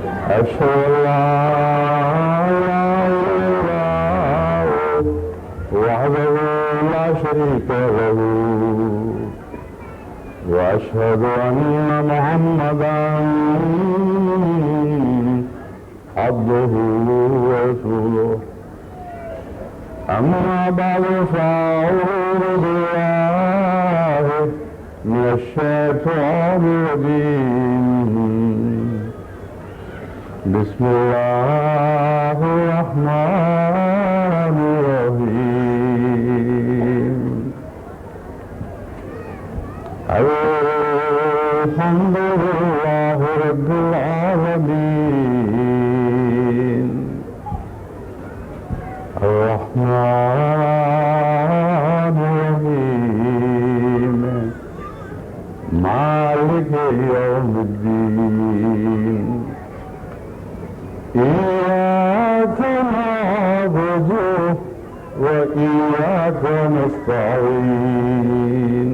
أشهد أن لا إله إلا الله وحده لا شريك له وأشهد أن محمدا عبده ورسوله أما بعد فأعوذ بالله من الشيطان الرجيم بسم الله الرحمن الرحيم الحمد لله رب العالمين الرحمن الرحيم مالك يوم الدين إياك نعبد وإياك نستعين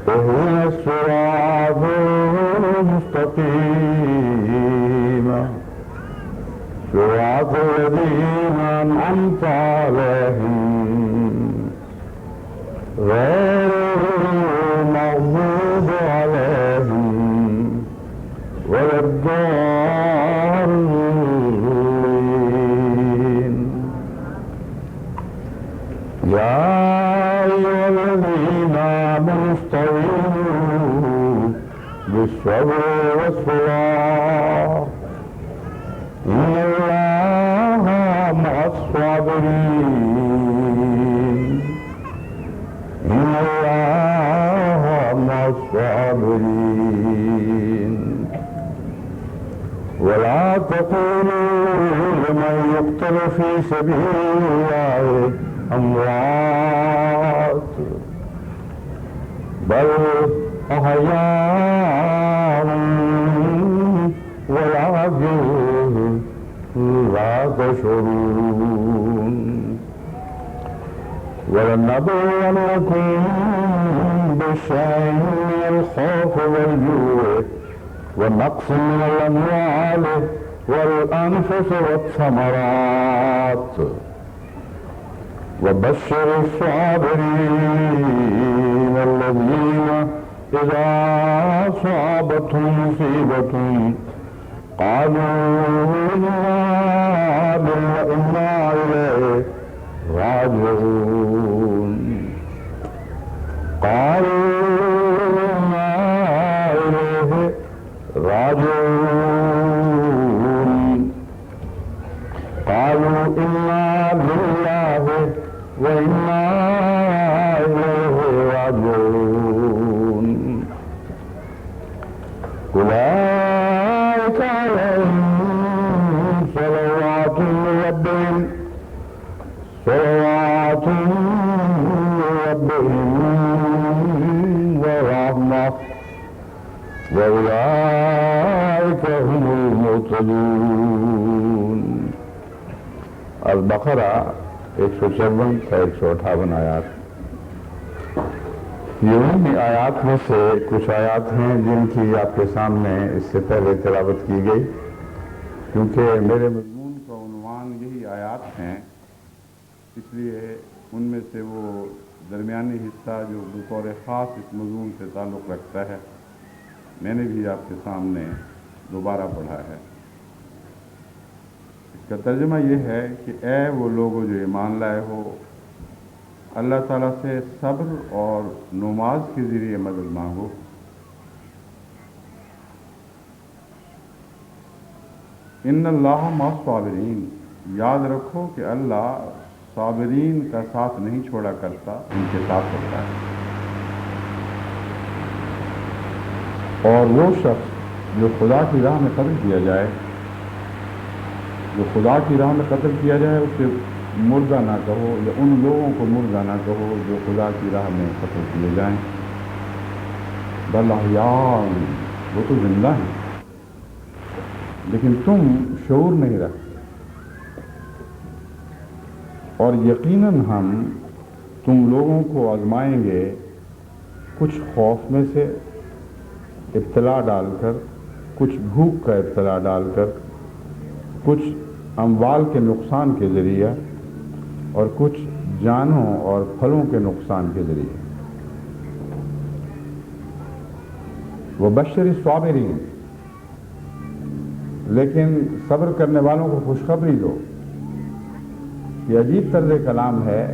اهدنا الصراط المستقيم صراط الذين أنعمت عليهم غير المغضوب عليهم ولا الضالين. يا أيها الذين آمنوا استعينوا بالصبر والصلاة إن الله مع الصابرين. إن الله مع الصابرين. ولا تقولوا لمن يقتل في سبيل الله أموات بل أحياء ولكن لا تشعرون. ولنبلونكم بشيء من الخوف والجوع والنقص من الأموال والأنفس والثمرات وبشر الصابرين الذين إذا أصابتهم مصيبة قالوا إنا لله وإنا إليه راجعون. قالوا إنا إليه راجعون. قالوا إنا لله وإنا إليه راجعون. أولئك عليهم صلوات من ربهم ورحمة وأولئك هم المهتدون. البقرہ 154 سے 158 آیات. یہ ان آیات میں سے کچھ آیات ہیں جن کی آپ کے سامنے اس سے پہلے تلاوت کی گئی، کیونکہ میرے مضمون کا عنوان یہی آیات ہیں، اس لیے ان میں سے وہ درمیانی حصہ جو بطور خاص اس مضمون سے تعلق رکھتا ہے میں نے بھی آپ کے سامنے دوبارہ پڑھا ہے. اس کا ترجمہ یہ ہے کہ اے وہ لوگ جو ایمان لائے ہو، اللہ تعالیٰ سے صبر اور نماز کے ذریعے مدد مانگو. ان اللہ مع الصابرین، یاد رکھو کہ اللہ صابرین کا ساتھ نہیں چھوڑا کرتا، ان کے ساتھ ہوتا ہے. اور وہ شخص جو خدا کی راہ میں قتل کیا جائے، جو خدا کی راہ میں قتل کیا جائے اسے مردہ نہ کہو، یا ان لوگوں کو مردہ نہ کہو جو خدا کی راہ میں قتل کیے جائیں. بل احیاء، وہ تو زندہ ہیں لیکن تم شعور نہیں رکھتے. اور یقیناً ہم تم لوگوں کو آزمائیں گے کچھ خوف میں سے ابتلا ڈال کر، کچھ بھوک کا ابتلا ڈال کر، کچھ اموال کے نقصان کے ذریعہ اور کچھ جانوں اور پھلوں کے نقصان کے ذریعے۔ وبشر الصابرین، لیکن صبر کرنے والوں کو خوشخبری دو۔ یہ عجیب طرز کلام ہے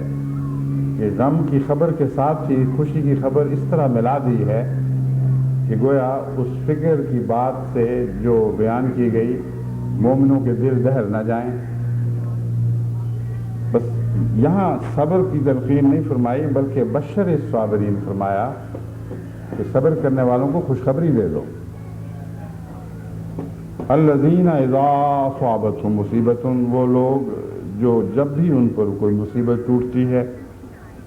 کہ غم کی خبر کے ساتھ ہی خوشی کی خبر اس طرح ملا دی ہے کہ گویا اس فکر کی بات سے جو بیان کی گئی مومنوں کے دل دہل نہ جائیں۔ بس یہاں صبر کی تلقین نہیں فرمائی بلکہ بشر الصابرین فرمایا کہ صبر کرنے والوں کو خوشخبری دے دو۔ الذین اذا اصابتہم مصیبۃ، وہ لوگ جو جب بھی ان پر کوئی مصیبت ٹوٹتی ہے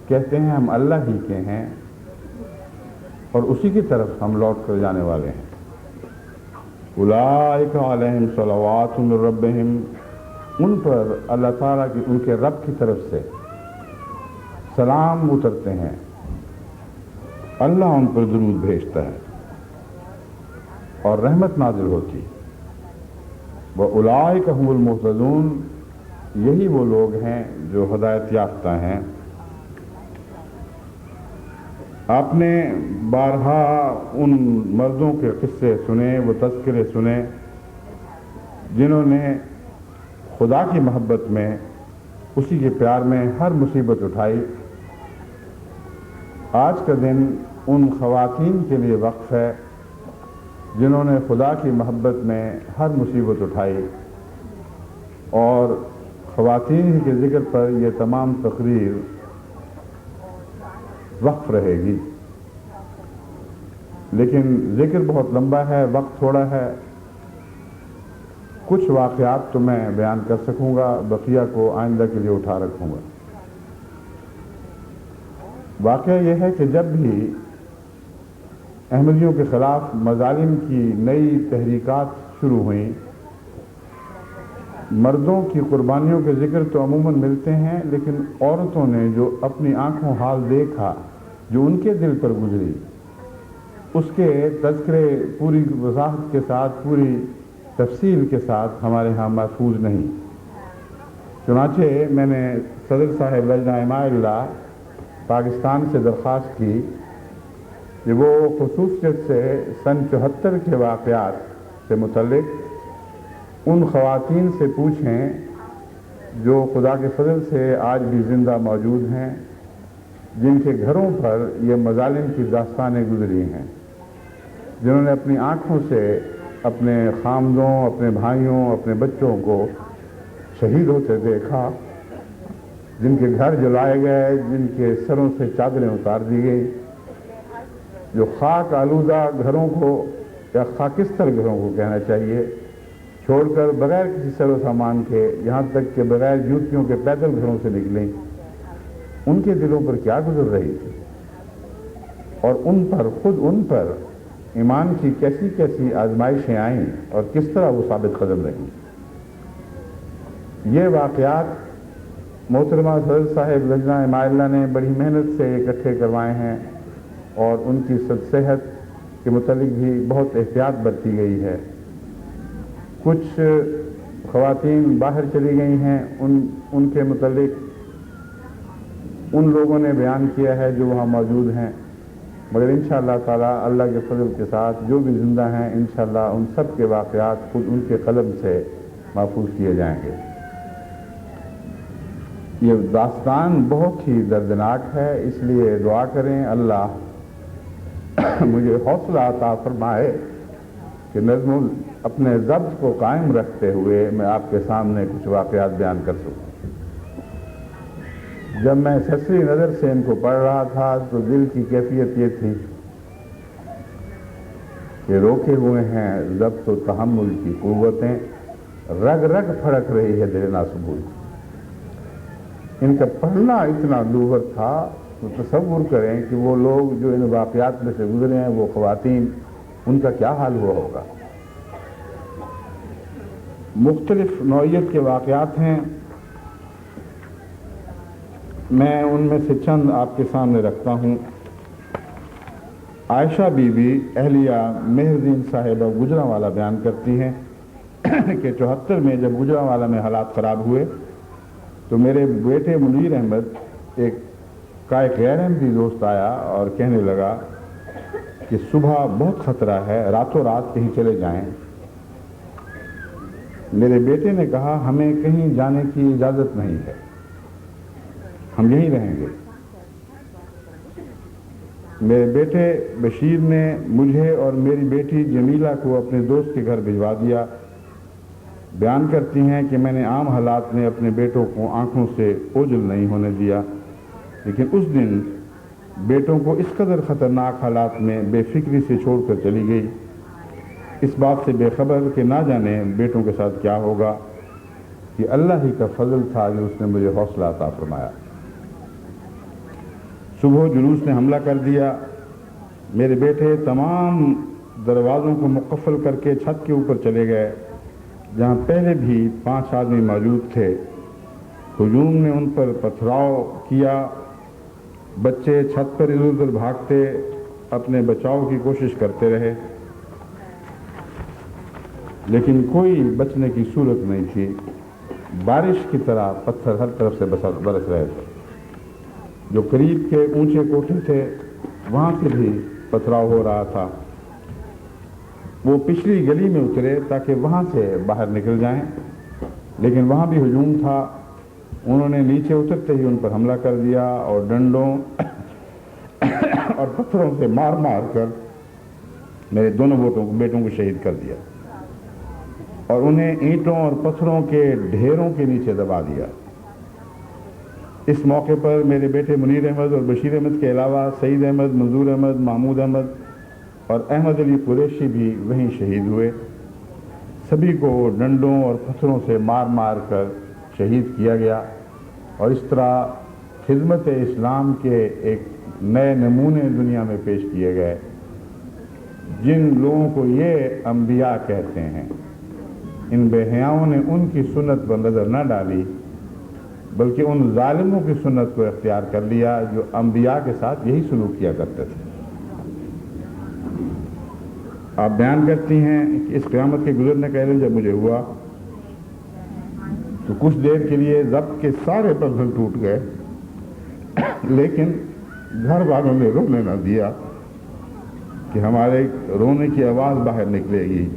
کہتے ہیں ہم اللہ ہی کے ہیں اور اسی کی طرف ہم لوٹ کر جانے والے ہیں۔ اولئک علیہم صلوات من ربہم، ان پر اللہ تعالیٰ کی، ان کے رب کی طرف سے سلام اترتے ہیں، اللہ ان پر درود بھیجتا ہے اور رحمت نازل ہوتی۔ وَأُولَئِكَ هُمُ الْمُهْتَدُونَ، یہی وہ لوگ ہیں جو ہدایت یافتہ ہیں۔ آپ نے بارہا ان مردوں کے قصے سنے، وہ تذکرے سنے جنہوں نے خدا کی محبت میں، اسی کے پیار میں ہر مصیبت اٹھائی۔ آج کا دن ان خواتین کے لیے وقف ہے جنہوں نے خدا کی محبت میں ہر مصیبت اٹھائی، اور خواتین کے ذکر پر یہ تمام تقریر وقف رہے گی، لیکن ذکر بہت لمبا ہے، وقت تھوڑا ہے۔ کچھ واقعات تو میں بیان کر سکوں گا، بقیہ کو آئندہ کے لیے اٹھا رکھوں گا۔ واقعہ یہ ہے کہ جب بھی احمدیوں کے خلاف مظالم کی نئی تحریکات شروع ہوئیں، مردوں کی قربانیوں کے ذکر تو عموماً ملتے ہیں، لیکن عورتوں نے جو اپنی آنکھوں حال دیکھا، جو ان کے دل پر گزری، اس کے تذکرے پوری وضاحت کے ساتھ، پوری تفصیل کے ساتھ ہمارے ہاں محفوظ نہیں۔ چنانچہ میں نے صدر صاحب لجنہ اماء اللہ پاکستان سے درخواست کی کہ وہ خصوصیت سے سن 74 کے واقعات سے متعلق ان خواتین سے پوچھیں جو خدا کے فضل سے آج بھی زندہ موجود ہیں، جن کے گھروں پر یہ مظالم کی داستانیں گزری ہیں، جنہوں نے اپنی آنکھوں سے اپنے خامدوں، اپنے بھائیوں، اپنے بچوں کو شہید ہوتے دیکھا، جن کے گھر جلائے گئے، جن کے سروں سے چادریں اتار دی گئی، جو خاک آلودہ گھروں کو، یا خاکستر گھروں کو کہنا چاہیے، چھوڑ کر بغیر کسی سر و سامان کے، یہاں تک کہ بغیر جوتیوں کے پیدل گھروں سے نکلیں، ان کے دلوں پر کیا گزر رہی تھی، اور ان پر ایمان کی کیسی کیسی آزمائشیں آئیں اور کس طرح وہ ثابت قدم رہیں۔ یہ واقعات محترمہ صدر صاحب لجنہ اماء اللہ نے بڑی محنت سے اکٹھے کروائے ہیں، اور ان کی صحت کے متعلق بھی بہت احتیاط برتی گئی ہے۔ کچھ خواتین باہر چلی گئی ہیں، ان کے متعلق ان لوگوں نے بیان کیا ہے جو وہاں موجود ہیں، مگر انشاءاللہ تعالی اللہ کے فضل کے ساتھ جو بھی زندہ ہیں انشاءاللہ ان سب کے واقعات خود ان کے قلم سے محفوظ کیے جائیں گے۔ یہ داستان بہت ہی دردناک ہے، اس لیے دعا کریں اللہ مجھے حوصلہ عطا فرمائے کہ نظم اپنے ضبط کو قائم رکھتے ہوئے میں آپ کے سامنے کچھ واقعات بیان کر سکوں۔ جب میں سسری نظر سے ان کو پڑھ رہا تھا تو دل کی کیفیت یہ تھی کہ روکے ہوئے ہیں ضبط و تحمل کی قوتیں، رگ رگ پھڑک رہی ہے دل ناسبول۔ ان کا پڑھنا اتنا دوبر تھا، تو تصور کریں کہ وہ لوگ جو ان واقعات میں سے گزرے ہیں، وہ خواتین، ان کا کیا حال ہوا ہوگا۔ مختلف نوعیت کے واقعات ہیں، میں ان میں سے چند آپ کے سامنے رکھتا ہوں۔ عائشہ بیوی اہلیہ مہردین صاحبہ گجرانوالہ بیان کرتی ہیں کہ 74 میں جب گجرانوالہ میں حالات خراب ہوئے تو میرے بیٹے منیر احمد کا ایک غیر احمدی دوست آیا اور کہنے لگا کہ صبح بہت خطرہ ہے، راتوں رات کہیں چلے جائیں۔ میرے بیٹے نے کہا ہمیں کہیں جانے کی اجازت نہیں ہے، ہم یہیں رہیں گے۔ میرے بیٹے بشیر نے مجھے اور میری بیٹی جمیلہ کو اپنے دوست کے گھر بھجوا دیا۔ بیان کرتی ہیں کہ میں نے عام حالات میں اپنے بیٹوں کو آنکھوں سے اوجھل نہیں ہونے دیا، لیکن اس دن بیٹوں کو اس قدر خطرناک حالات میں بے فکری سے چھوڑ کر چلی گئی، اس بات سے بے خبر کہ نہ جانے بیٹوں کے ساتھ کیا ہوگا۔ یہ اللہ ہی کا فضل تھا جو اس نے مجھے حوصلہ عطا فرمایا۔ صبح جلوس نے حملہ کر دیا۔ میرے بیٹے تمام دروازوں کو مقفل کر کے چھت کے اوپر چلے گئے جہاں پہلے بھی 5 آدمی موجود تھے۔ ہجوم نے ان پر پتھراؤ کیا، بچے چھت پر ادھر ادھر بھاگتے اپنے بچاؤ کی کوشش کرتے رہے، لیکن کوئی بچنے کی صورت نہیں تھی۔ بارش کی طرح پتھر ہر طرف سے برس رہے تھے۔ جو قریب کے اونچے کوٹھے تھے وہاں سے بھی پتھراؤ ہو رہا تھا۔ وہ پچھلی گلی میں اترے تاکہ وہاں سے باہر نکل جائیں، لیکن وہاں بھی ہجوم تھا۔ انہوں نے نیچے اترتے ہی ان پر حملہ کر دیا اور ڈنڈوں اور پتھروں سے مار مار کر میرے دونوں بیٹوں کو شہید کر دیا اور انہیں اینٹوں اور پتھروں کے ڈھیروں کے نیچے دبا دیا۔ اس موقع پر میرے بیٹے منیر احمد اور بشیر احمد کے علاوہ سعید احمد، منظور احمد، محمود احمد اور احمد علی قریشی بھی وہیں شہید ہوئے۔ سبھی کو ڈنڈوں اور پتھروں سے مار مار کر شہید کیا گیا، اور اس طرح خدمت اسلام کے ایک نئے نمونے دنیا میں پیش کیے گئے۔ جن لوگوں کو یہ انبیاء کہتے ہیں، ان بے حیاؤں نے ان کی سنت پر نظر نہ ڈالی بلکہ ان ظالموں کی سنت کو اختیار کر لیا جو انبیاء کے ساتھ یہی سلوک کیا کرتے تھے۔ آپ بیان کرتی ہیں کہ اس قیامت کے گزرنے کا علم جب مجھے ہوا تو کچھ دیر کے لیے ضبط کے سارے بندھن ٹوٹ گئے، لیکن گھر والوں نے رونے نہ دیا کہ ہمارے رونے کی آواز باہر نکلے گی۔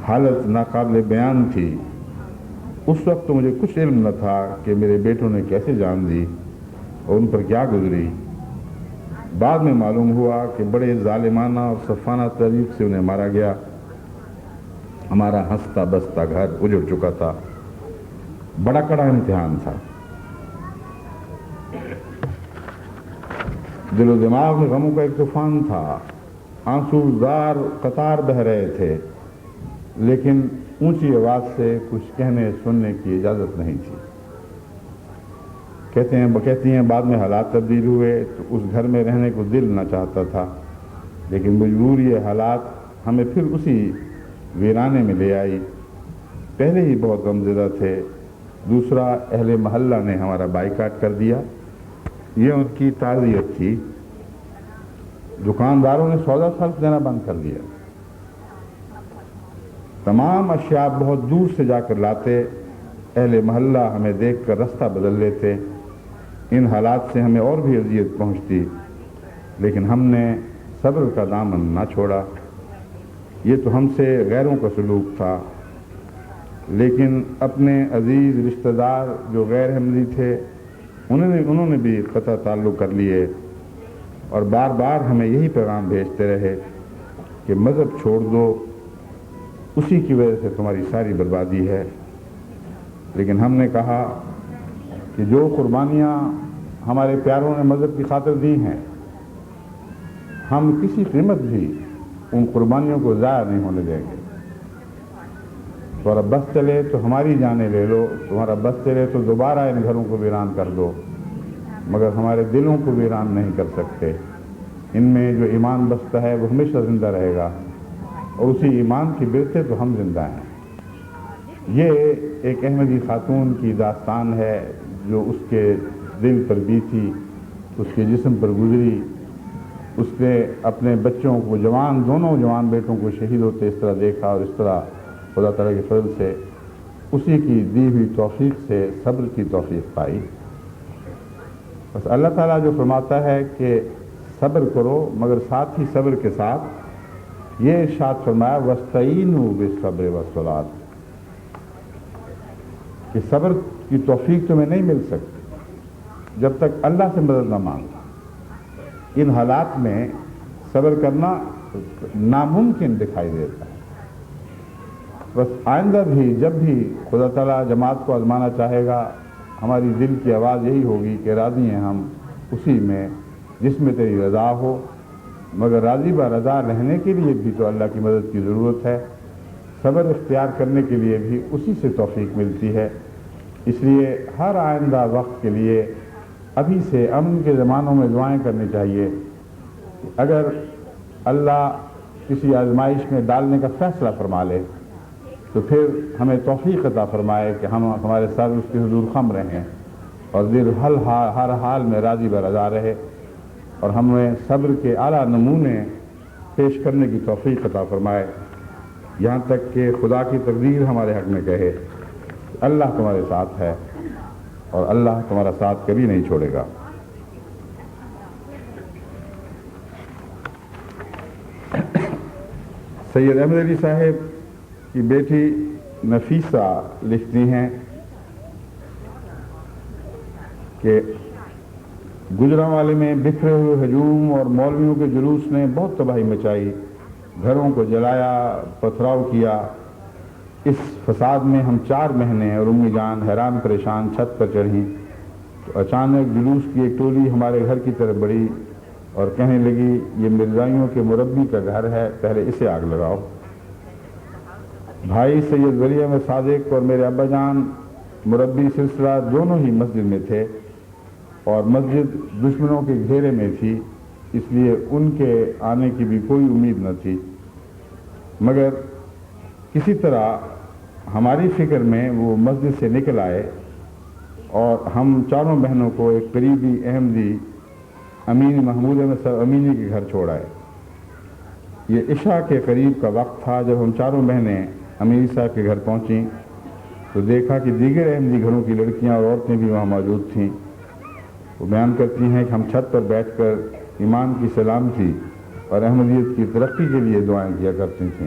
حالت ناقابل بیان تھی۔ اس وقت تو مجھے کچھ علم نہ تھا کہ میرے بیٹوں نے کیسے جان دی اور ان پر کیا گزری۔ بعد میں معلوم ہوا کہ بڑے ظالمانہ اور صفانہ طریق سے انہیں مارا گیا۔ ہمارا ہنستا بستا گھر اجڑ چکا تھا۔ بڑا کڑا امتحان تھا۔ دل و دماغ میں غموں کا ایک طوفان تھا۔ آنسو زار قطار بہہ رہے تھے، لیکن اونچی آواز سے کچھ کہنے سننے کی اجازت نہیں تھی۔ کہتی ہیں بعد میں حالات تبدیل ہوئے تو اس گھر میں رہنے کو دل نہ چاہتا تھا، لیکن مجبوری حالات ہمیں پھر اسی ویرانے میں لے آئی۔ پہلے ہی بہت غمزدہ تھے، دوسرا اہل محلہ نے ہمارا بائیکاٹ کر دیا۔ یہ ان کی تعزیت تھی۔ دکانداروں نے سودا سلف دینا بند کر دیا۔ تمام اشیاء بہت دور سے جا کر لاتے۔ اہل محلہ ہمیں دیکھ کر رستہ بدل لیتے۔ ان حالات سے ہمیں اور بھی اذیت پہنچتی، لیکن ہم نے صبر کا دامن نہ چھوڑا۔ یہ تو ہم سے غیروں کا سلوک تھا، لیکن اپنے عزیز رشتہ دار جو غیر احمدی تھے انہوں نے بھی قطع تعلق کر لیے اور بار بار ہمیں یہی پیغام بھیجتے رہے کہ مذہب چھوڑ دو، اسی کی وجہ سے تمہاری ساری بربادی ہے۔ لیکن ہم نے کہا کہ جو قربانیاں ہمارے پیاروں نے مذہب کی خاطر دی ہیں، ہم کسی قیمت بھی ان قربانیوں کو ضائع نہیں ہونے دیں گے۔ تمہارا بس چلے تو ہماری جانیں لے لو، تمہارا بس چلے تو دوبارہ ان گھروں کو ویران کر دو، مگر ہمارے دلوں کو ویران نہیں کر سکتے۔ ان میں جو ایمان بستا ہے وہ ہمیشہ زندہ رہے گا، اور اسی ایمان کی برکت تو ہم زندہ ہیں۔ یہ ایک احمدی خاتون کی داستان ہے جو اس کے دل پر بیتی، اس کے جسم پر گزری۔ اس نے اپنے بچوں کو دونوں جوان بیٹوں کو شہید ہوتے اس طرح دیکھا، اور اس طرح خدا تعالیٰ کے فضل سے اسی کی دی ہوئی توفیق سے صبر کی توفیق پائی۔ بس اللہ تعالیٰ جو فرماتا ہے کہ صبر کرو، مگر ساتھ ہی صبر کے ساتھ یہ ارشاد فرمایا وَاسْتَعِینُوا بِالصَّبْرِ وَالصَّلَاةِ، کہ صبر کی توفیق تمہیں نہیں مل سکتی جب تک اللہ سے مدد نہ مانگو۔ ان حالات میں صبر کرنا ناممکن دکھائی دیتا ہے۔ بس آئندہ بھی جب بھی خدا تعالیٰ جماعت کو آزمانا چاہے گا، ہماری دل کی آواز یہی ہوگی کہ راضی ہیں ہم اسی میں جس میں تیری رضا ہو، مگر راضی با رضا رہنے کے لیے بھی تو اللہ کی مدد کی ضرورت ہے، صبر اختیار کرنے کے لیے بھی اسی سے توفیق ملتی ہے۔ اس لیے ہر آئندہ وقت کے لیے ابھی سے امن کے زمانوں میں دعائیں کرنی چاہیے کہ اگر اللہ کسی آزمائش میں ڈالنے کا فیصلہ فرما لے تو پھر ہمیں توفیق عطا فرمائے کہ ہمارے سر اس کے حضور خم رہیں اور دل ہر حال میں راضی برضا رہے، اور ہمیں صبر کے اعلیٰ نمونے پیش کرنے کی توفیق عطا فرمائے، یہاں تک کہ خدا کی تقدیر ہمارے حق میں کہے اللہ تمہارے ساتھ ہے اور اللہ تمہارا ساتھ کبھی نہیں چھوڑے گا۔ سید احمد علی صاحب کی بیٹی نفیسہ لکھتی ہیں کہ گجرانوالے میں بکھرے ہوئے ہجوم اور مولویوں کے جلوس نے بہت تباہی مچائی، گھروں کو جلایا، پتھراؤ کیا۔ اس فساد میں ہم 4 مہینے اور امی جان حیران پریشان چھت پر چڑھیں تو اچانک جلوس کی ایک ٹولی ہمارے گھر کی طرف بڑھی اور کہنے لگی یہ مرزائیوں کے مربی کا گھر ہے، پہلے اسے آگ لگاؤ۔ بھائی سید ولی احمد صادق اور میرے ابا جان مربی سلسلہ دونوں ہی مسجد میں تھے اور مسجد دشمنوں کے گھیرے میں تھی، اس لیے ان کے آنے کی بھی کوئی امید نہ تھی، مگر کسی طرح ہماری فکر میں وہ مسجد سے نکل آئے اور ہم 4 بہنوں کو ایک قریبی احمدی امین محمود احمد صاحب امینی کے گھر چھوڑ آئے۔ یہ عشاء کے قریب کا وقت تھا جب ہم 4 بہنیں امین صاحب کے گھر پہنچیں تو دیکھا کہ دیگر احمدی گھروں کی لڑکیاں اور عورتیں بھی وہاں موجود تھیں۔ وہ بیان کرتی ہیں کہ ہم چھت پر بیٹھ کر ایمان کی سلامتی اور احمدیت کی ترقی کے لیے دعائیں کیا کرتی تھیں۔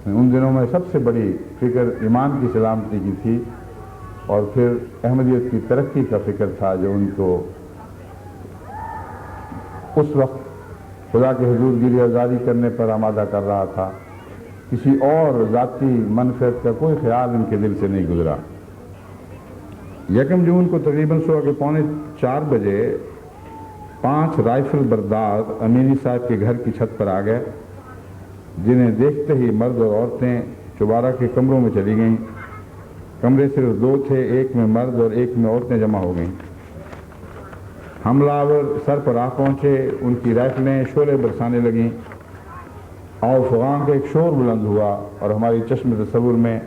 ان دنوں میں سب سے بڑی فکر ایمان کی سلامتی کی تھی اور پھر احمدیت کی ترقی کا فکر تھا جو ان کو اس وقت خدا کے حضور گیری آزاری کرنے پر آمادہ کر رہا تھا۔ کسی اور ذاتی منفعت کا کوئی خیال ان کے دل سے نہیں گزرا۔ 1 جون کو تقریباً صبح کے 3:45 بجے 5 رائفل بردار امینی صاحب کے گھر کی چھت پر آ گئے، جنہیں دیکھتے ہی مرد اور عورتیں چوبارہ کے کمروں میں چلی گئیں۔ کمرے صرف 2 تھے، ایک میں مرد اور ایک میں عورتیں جمع ہو گئیں۔ حملہ آور سر پر آ پہنچے، ان کی رائفلیں شعلے برسانے لگیں، آؤ فغان کا ایک شور بلند ہوا اور ہماری چشم تصور میں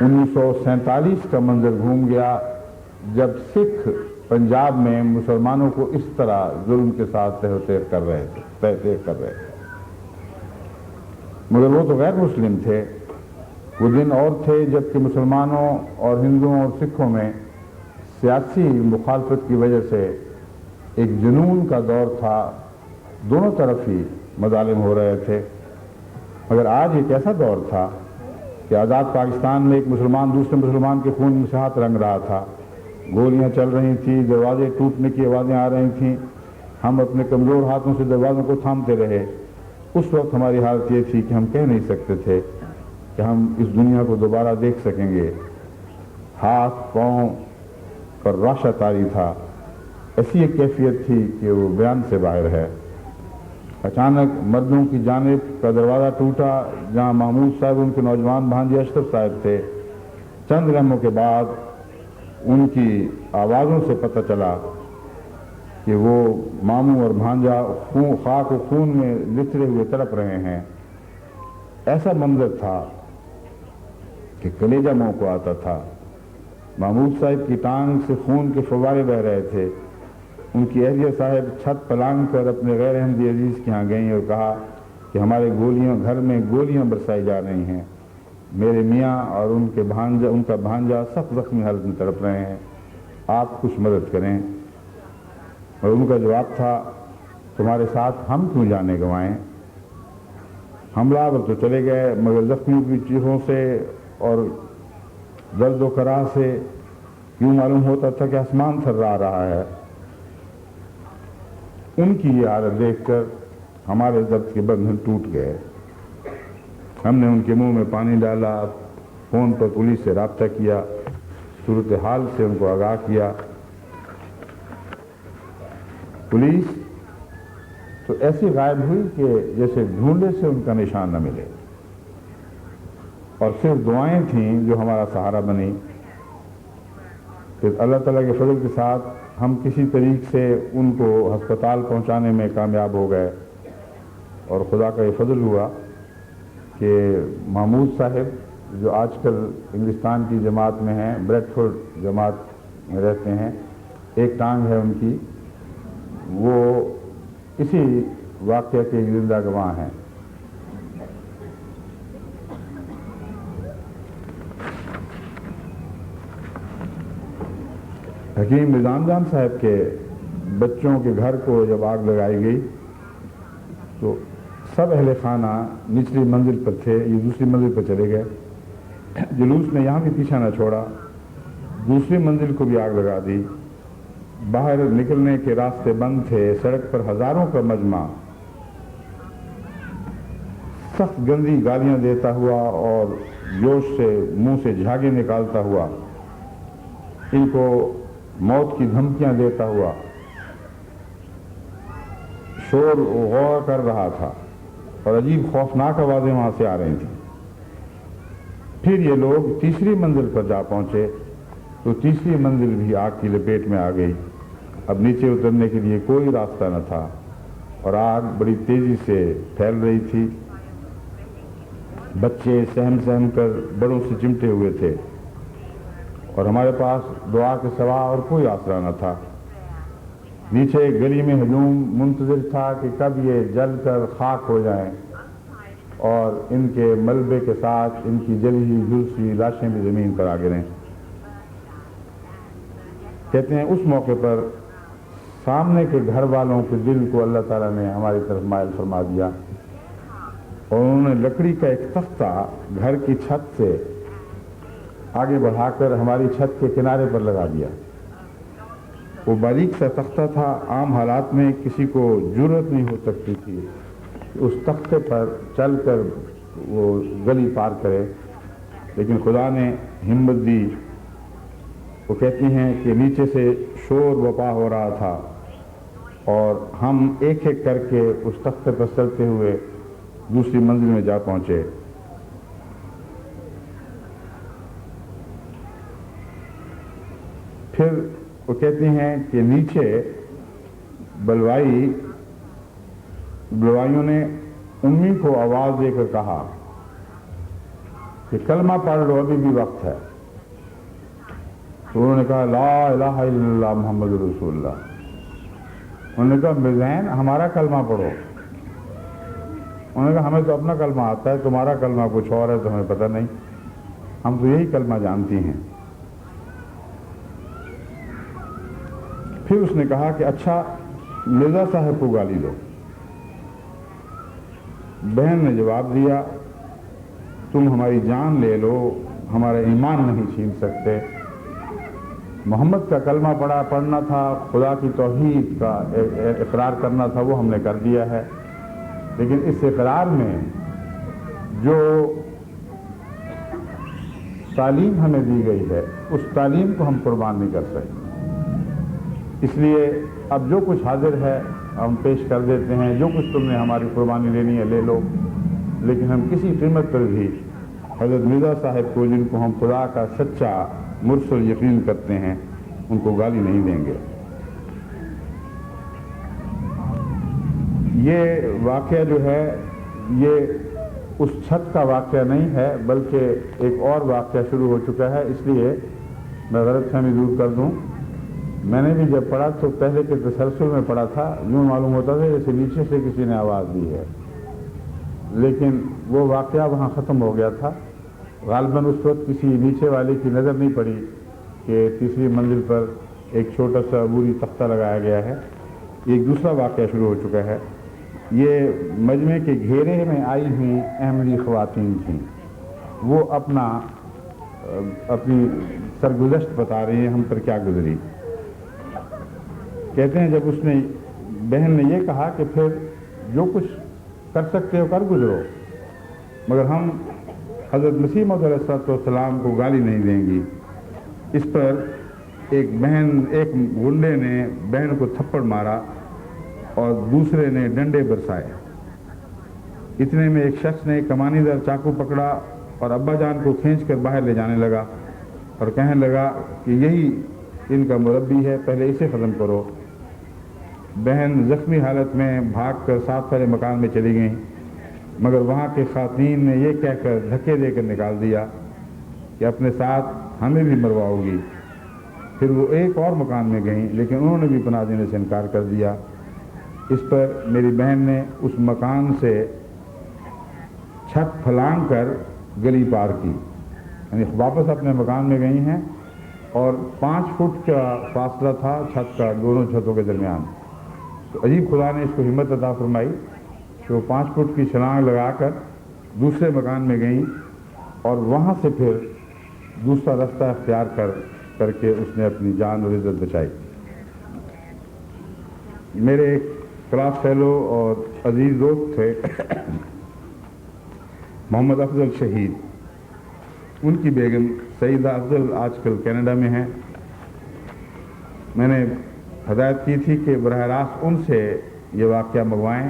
1947 کا منظر گھوم گیا جب سکھ پنجاب میں مسلمانوں کو اس طرح ظلم کے ساتھ تہ کر رہے تھے، مگر وہ تو غیر مسلم تھے۔ وہ دن اور تھے جبکہ مسلمانوں اور ہندوؤں اور سکھوں میں سیاسی مخالفت کی وجہ سے ایک جنون کا دور تھا، دونوں طرف ہی مظالم ہو رہے تھے۔ مگر آج ایک ایسا دور تھا کہ آزاد پاکستان میں ایک مسلمان دوسرے مسلمان کے خون میں سے ہاتھ رنگ رہا تھا، گولیاں چل رہی تھیں، دروازے ٹوٹنے کی آوازیں آ رہی تھیں، ہم اپنے کمزور ہاتھوں سے دروازوں کو تھامتے رہے۔ اس وقت ہماری حالت یہ تھی کہ ہم کہہ نہیں سکتے تھے کہ ہم اس دنیا کو دوبارہ دیکھ سکیں گے۔ ہاتھ پاؤں پر راشہ طاری تھا، ایسی ایک کیفیت تھی کہ وہ بیان سے باہر ہے۔ اچانک مردوں کی جانب کا دروازہ ٹوٹا جہاں محمود صاحب ان کے نوجوان بھانجے اشرف صاحب تھے۔ چند لمحوں کے بعد ان کی آوازوں سے پتہ چلا کہ وہ ماموں اور بھانجا خاک و خون میں لتڑے ہوئے تڑپ رہے ہیں۔ ایسا منظر تھا کہ کلیجہ منہ کو آتا تھا۔ محمود صاحب کی ٹانگ سے خون کے فوارے بہ رہے تھے، ان کی اہلیہ صاحب چھت پلانگ کر اپنے غیر احمدی عزیز کے ہاں گئیں اور کہا کہ ہمارے گھر میں گولیاں برسائی جا رہی ہیں، میرے میاں اور ان کا بھانجا سخت زخمی حالت میں تڑپ رہے ہیں، آپ کچھ مدد کریں۔ اور ان کا جواب تھا، تمہارے ساتھ ہم کیوں جانے گنوائیں؟ حملہ آور تو چلے گئے، مگر زخمیوں کی چیخوں سے اور درد و کراہ سے یوں معلوم ہوتا تھا کہ آسمان تھرا رہا ہے۔ ان کی یہ حالت دیکھ کر ہمارے ضبط کے بندھن ٹوٹ گئے۔ ہم نے ان کے منہ میں پانی ڈالا، فون پر پولیس سے رابطہ کیا، صورتحال سے ان کو آگاہ کیا۔ پولیس تو ایسی غائب ہوئی کہ جیسے ڈھونڈے سے ان کا نشان نہ ملے، اور صرف دعائیں تھیں جو ہمارا سہارا بنی۔ پھر اللہ تعالیٰ کے فضل کے ساتھ ہم کسی طریق سے ان کو ہسپتال پہنچانے میں کامیاب ہو گئے، اور خدا کا یہ فضل ہوا کہ محمود صاحب جو آج کل انگلستان کی جماعت میں ہیں، بریڈ فورڈ جماعت میں رہتے ہیں، ایک ٹانگ ہے ان کی، وہ اسی واقعہ کے زندہ گواہ ہیں۔ حکیم نظام جان صاحب کے بچوں کے گھر کو جب آگ لگائی گئی تو سب اہل خانہ نچلی منزل پر تھے، یہ دوسری منزل پر چلے گئے۔ جلوس نے یہاں بھی پیچھا نہ چھوڑا، دوسری منزل کو بھی آگ لگا دی۔ باہر نکلنے کے راستے بند تھے، سڑک پر ہزاروں کا مجمع سخت گندی گالیاں دیتا ہوا اور جوش سے منہ سے جھاگے نکالتا ہوا، ان کو موت کی دھمکیاں دیتا ہوا شور غور کر رہا تھا، اور عجیب خوفناک آوازیں وہاں سے آ رہی تھیں۔ پھر یہ لوگ تیسری منزل پر جا پہنچے تو تیسری منزل بھی آگ کی لپیٹ میں آ گئی۔ اب نیچے اترنے کے لیے کوئی راستہ نہ تھا، اور آگ بڑی تیزی سے پھیل رہی تھی۔ بچے سہم سہم کر بڑوں سے چمٹے ہوئے تھے، اور ہمارے پاس دعا کے سوا اور کوئی آسرا نہ تھا۔ نیچے گلی میں ہجوم منتظر تھا کہ کب یہ جل کر خاک ہو جائیں اور ان کے ملبے کے ساتھ ان کی جلی ہوئی جھلسی لاشیں بھی زمین پر آ گریں۔ کہتے ہیں اس موقع پر سامنے کے گھر والوں کے دل کو اللہ تعالیٰ نے ہماری طرف مائل فرما دیا، اور انہوں نے لکڑی کا ایک تختہ گھر کی چھت سے آگے بڑھا کر ہماری چھت کے کنارے پر لگا دیا۔ وہ باریک سا تختہ تھا، عام حالات میں کسی کو جرأت نہیں ہو سکتی تھی کہ اس تختے پر چل کر وہ گلی پار کرے، لیکن خدا نے ہمت دی۔ وہ کہتی ہیں کہ نیچے سے شور وپا ہو رہا تھا، اور ہم ایک ایک کر کے اس تختے پر چلتے ہوئے دوسری منزل میں جا پہنچے۔ پھر وہ کہتی ہیں کہ نیچے بلوائیوں نے امی کو آواز دے کر کہا کہ کلمہ پڑھ لو، ابھی بھی وقت ہے۔ تو انہوں نے کہا لا الہ الا اللہ محمد رسول اللہ۔ انہوں نے کہا بزین ہمارا کلمہ پڑھو۔ انہوں نے کہا ہمیں تو اپنا کلمہ آتا ہے، تمہارا کلمہ کچھ اور ہے تو ہمیں پتہ نہیں، ہم تو یہی کلمہ جانتی ہیں۔ پھر اس نے کہا کہ اچھا مرزا صاحب کو گالی دو۔ بہن نے جواب دیا تم ہماری جان لے لو، ہمارا ایمان نہیں چھین سکتے۔ محمد کا کلمہ پڑھنا تھا، خدا کی توحید کا اقرار کرنا تھا، وہ ہم نے کر دیا ہے، لیکن اس اقرار میں جو تعلیم ہمیں دی گئی ہے اس تعلیم کو ہم قربان نہیں کر سکتے۔ اس لیے اب جو کچھ حاضر ہے ہم پیش کر دیتے ہیں، جو کچھ تم نے ہماری قربانی لینی ہے لے لو، لیکن ہم کسی قیمت پر بھی حضرت مرزا صاحب کو، جن کو ہم خدا کا سچا مرسل یقین کرتے ہیں، ان کو گالی نہیں دیں گے۔ یہ واقعہ جو ہے یہ اس چھت کا واقعہ نہیں ہے، بلکہ ایک اور واقعہ شروع ہو چکا ہے، اس لیے میں غلط فہمی دور کر دوں میں نے بھی جب پڑھا تو پہلے کے تسلسل میں پڑھا تھا، یوں معلوم ہوتا تھا جیسے نیچے سے کسی نے آواز دی ہے، لیکن وہ واقعہ وہاں ختم ہو گیا تھا۔ غالباً اس وقت کسی نیچے والے کی نظر نہیں پڑی کہ تیسری منزل پر ایک چھوٹا سا عبوری تختہ لگایا گیا ہے۔ ایک دوسرا واقعہ شروع ہو چکا ہے۔ یہ مجمع کے گھیرے میں آئی ہوئی احمدی خواتین تھیں، وہ اپنی سرگزشت بتا رہی ہیں ہم پر کیا گزری۔ کہتے ہیں جب اس نے بہن نے یہ کہا کہ پھر جو کچھ کر سکتے ہو کر گزرو، مگر ہم حضرت مسیح موعود علیہ السلام کو گالی نہیں دیں گی۔ اس پر ایک غنڈے نے بہن کو تھپڑ مارا اور دوسرے نے ڈنڈے برسائے۔ اتنے میں ایک شخص نے کمانی دار چاقو پکڑا اور ابا جان کو کھینچ کر باہر لے جانے لگا اور کہنے لگا کہ یہی ان کا مربی ہے، پہلے اسے ختم کرو۔ بہن زخمی حالت میں بھاگ کر ساتھ والے مکان میں چلی گئیں، مگر وہاں کے خواتین نے یہ کہہ کر دھکے دے کر نکال دیا کہ اپنے ساتھ ہمیں بھی مرواؤ گی۔ پھر وہ ایک اور مکان میں گئیں، لیکن انہوں نے بھی پناہ دینے سے انکار کر دیا۔ اس پر میری بہن نے اس مکان سے چھت پھلانگ کر گلی پار کی، یعنی واپس اپنے مکان میں گئی ہیں اور 5 فٹ کا فاصلہ تھا چھت کا دونوں چھتوں کے درمیان۔ تو عجیب خدا نے اس کو ہمت عطا فرمائی کہ وہ 5 فٹ کی چھلانگ لگا کر دوسرے مکان میں گئیں اور وہاں سے پھر دوسرا رستہ اختیار کر کے اس نے اپنی جان اور عزت بچائی۔ میرے ایک کلاس فیلو اور عزیز دوست تھے محمد افضل شہید، ان کی بیگم سیدہ افضل آج کل کینیڈا میں ہیں۔ میں نے ہدایت کی تھی کہ براہ راست ان سے یہ واقعہ منگوائیں،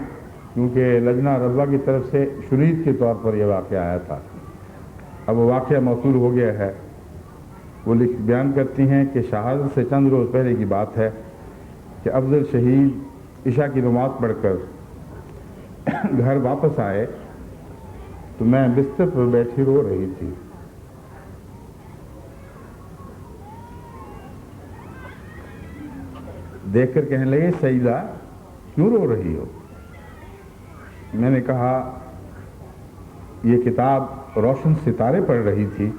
کیونکہ لجنہ رضوہ کی طرف سے شنید کے طور پر یہ واقعہ آیا تھا۔ اب وہ واقعہ موصول ہو گیا ہے۔ وہ بیان کرتی ہیں کہ شہادت سے چند روز پہلے کی بات ہے کہ افضل شہید عشاء کی نماز پڑھ کر گھر واپس آئے تو میں بستر پر بیٹھی رو رہی تھی۔ دیکھ کر کہنے لگے سیدہ کیوں رو رہی ہو؟ میں نے کہا یہ کتاب روشن ستارے پڑھ رہی تھی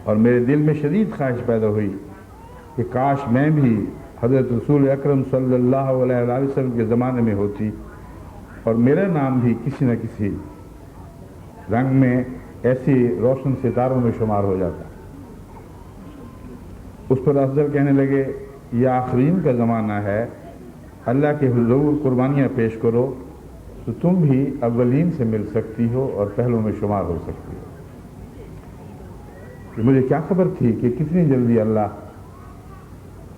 اور میرے دل میں شدید خواہش پیدا ہوئی کہ کاش میں بھی حضرت رسول اکرم صلی اللہ علیہ وسلم کے زمانے میں ہوتی اور میرا نام بھی کسی نہ کسی رنگ میں ایسی روشن ستاروں میں شمار ہو جاتا۔ اس پر افضل کہنے لگے یہ آخرین کا زمانہ ہے، اللہ کے حضور قربانیاں پیش کرو تو تم بھی اولین سے مل سکتی ہو اور پہلوں میں شمار ہو سکتی ہو۔ کہ مجھے کیا خبر تھی کہ کتنی جلدی اللہ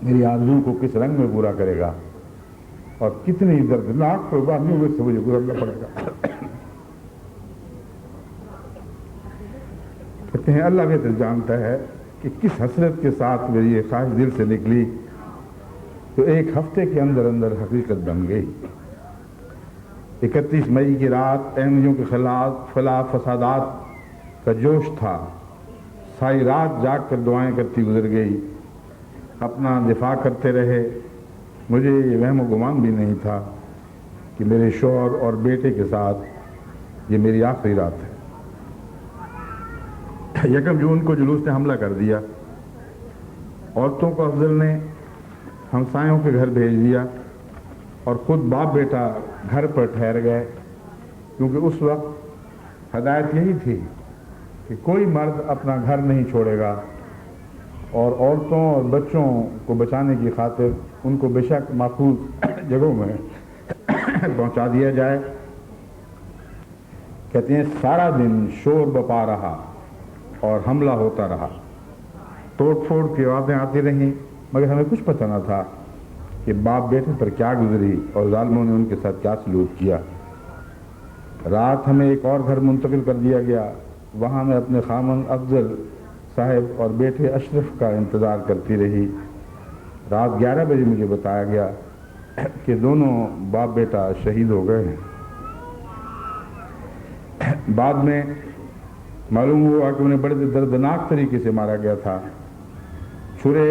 میری آرزو کو کس رنگ میں پورا کرے گا اور کتنی دردناک قربانیوں میں سے مجھے گزرنا پڑے گا۔ کہتے ہیں اللہ بہتر جانتا ہے کہ کس حسرت کے ساتھ میری یہ خواہش دل سے نکلی تو ایک ہفتے کے اندر اندر حقیقت بن گئی۔ 31 مئی کی رات احمدیوں کے خلاف فسادات کا جوش تھا۔ ساری رات جاگ کر دعائیں کرتی گزر گئی، اپنا دفاع کرتے رہے۔ مجھے یہ وہم و گمان بھی نہیں تھا کہ میرے شوہر اور بیٹے کے ساتھ یہ میری آخری رات ہے۔ 1 جون کو جلوس نے حملہ کر دیا۔ عورتوں کو افضل نے ہمسایوں کے گھر بھیج دیا اور خود باپ بیٹا گھر پر ٹھہر گئے، کیونکہ اس وقت ہدایت یہی تھی کہ کوئی مرد اپنا گھر نہیں چھوڑے گا اور عورتوں اور بچوں کو بچانے کی خاطر ان کو بے شک محفوظ جگہوں میں پہنچا دیا جائے۔ کہتے ہیں سارا دن شور بپا رہا اور حملہ ہوتا رہا، توڑ پھوڑ کی آوازیں آتی رہیں، مگر ہمیں کچھ پتہ نہ تھا کہ باپ بیٹے پر کیا گزری اور ظالموں نے ان کے ساتھ کیا سلوک کیا۔ رات ہمیں ایک اور گھر منتقل کر دیا گیا، وہاں میں اپنے خامند افضل صاحب اور بیٹے اشرف کا انتظار کرتی رہی۔ رات 11 بجے مجھے بتایا گیا کہ دونوں باپ بیٹا شہید ہو گئے ہیں۔ بعد میں معلوم ہوا کہ انہیں بڑے دردناک طریقے سے مارا گیا تھا۔ چھرے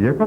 1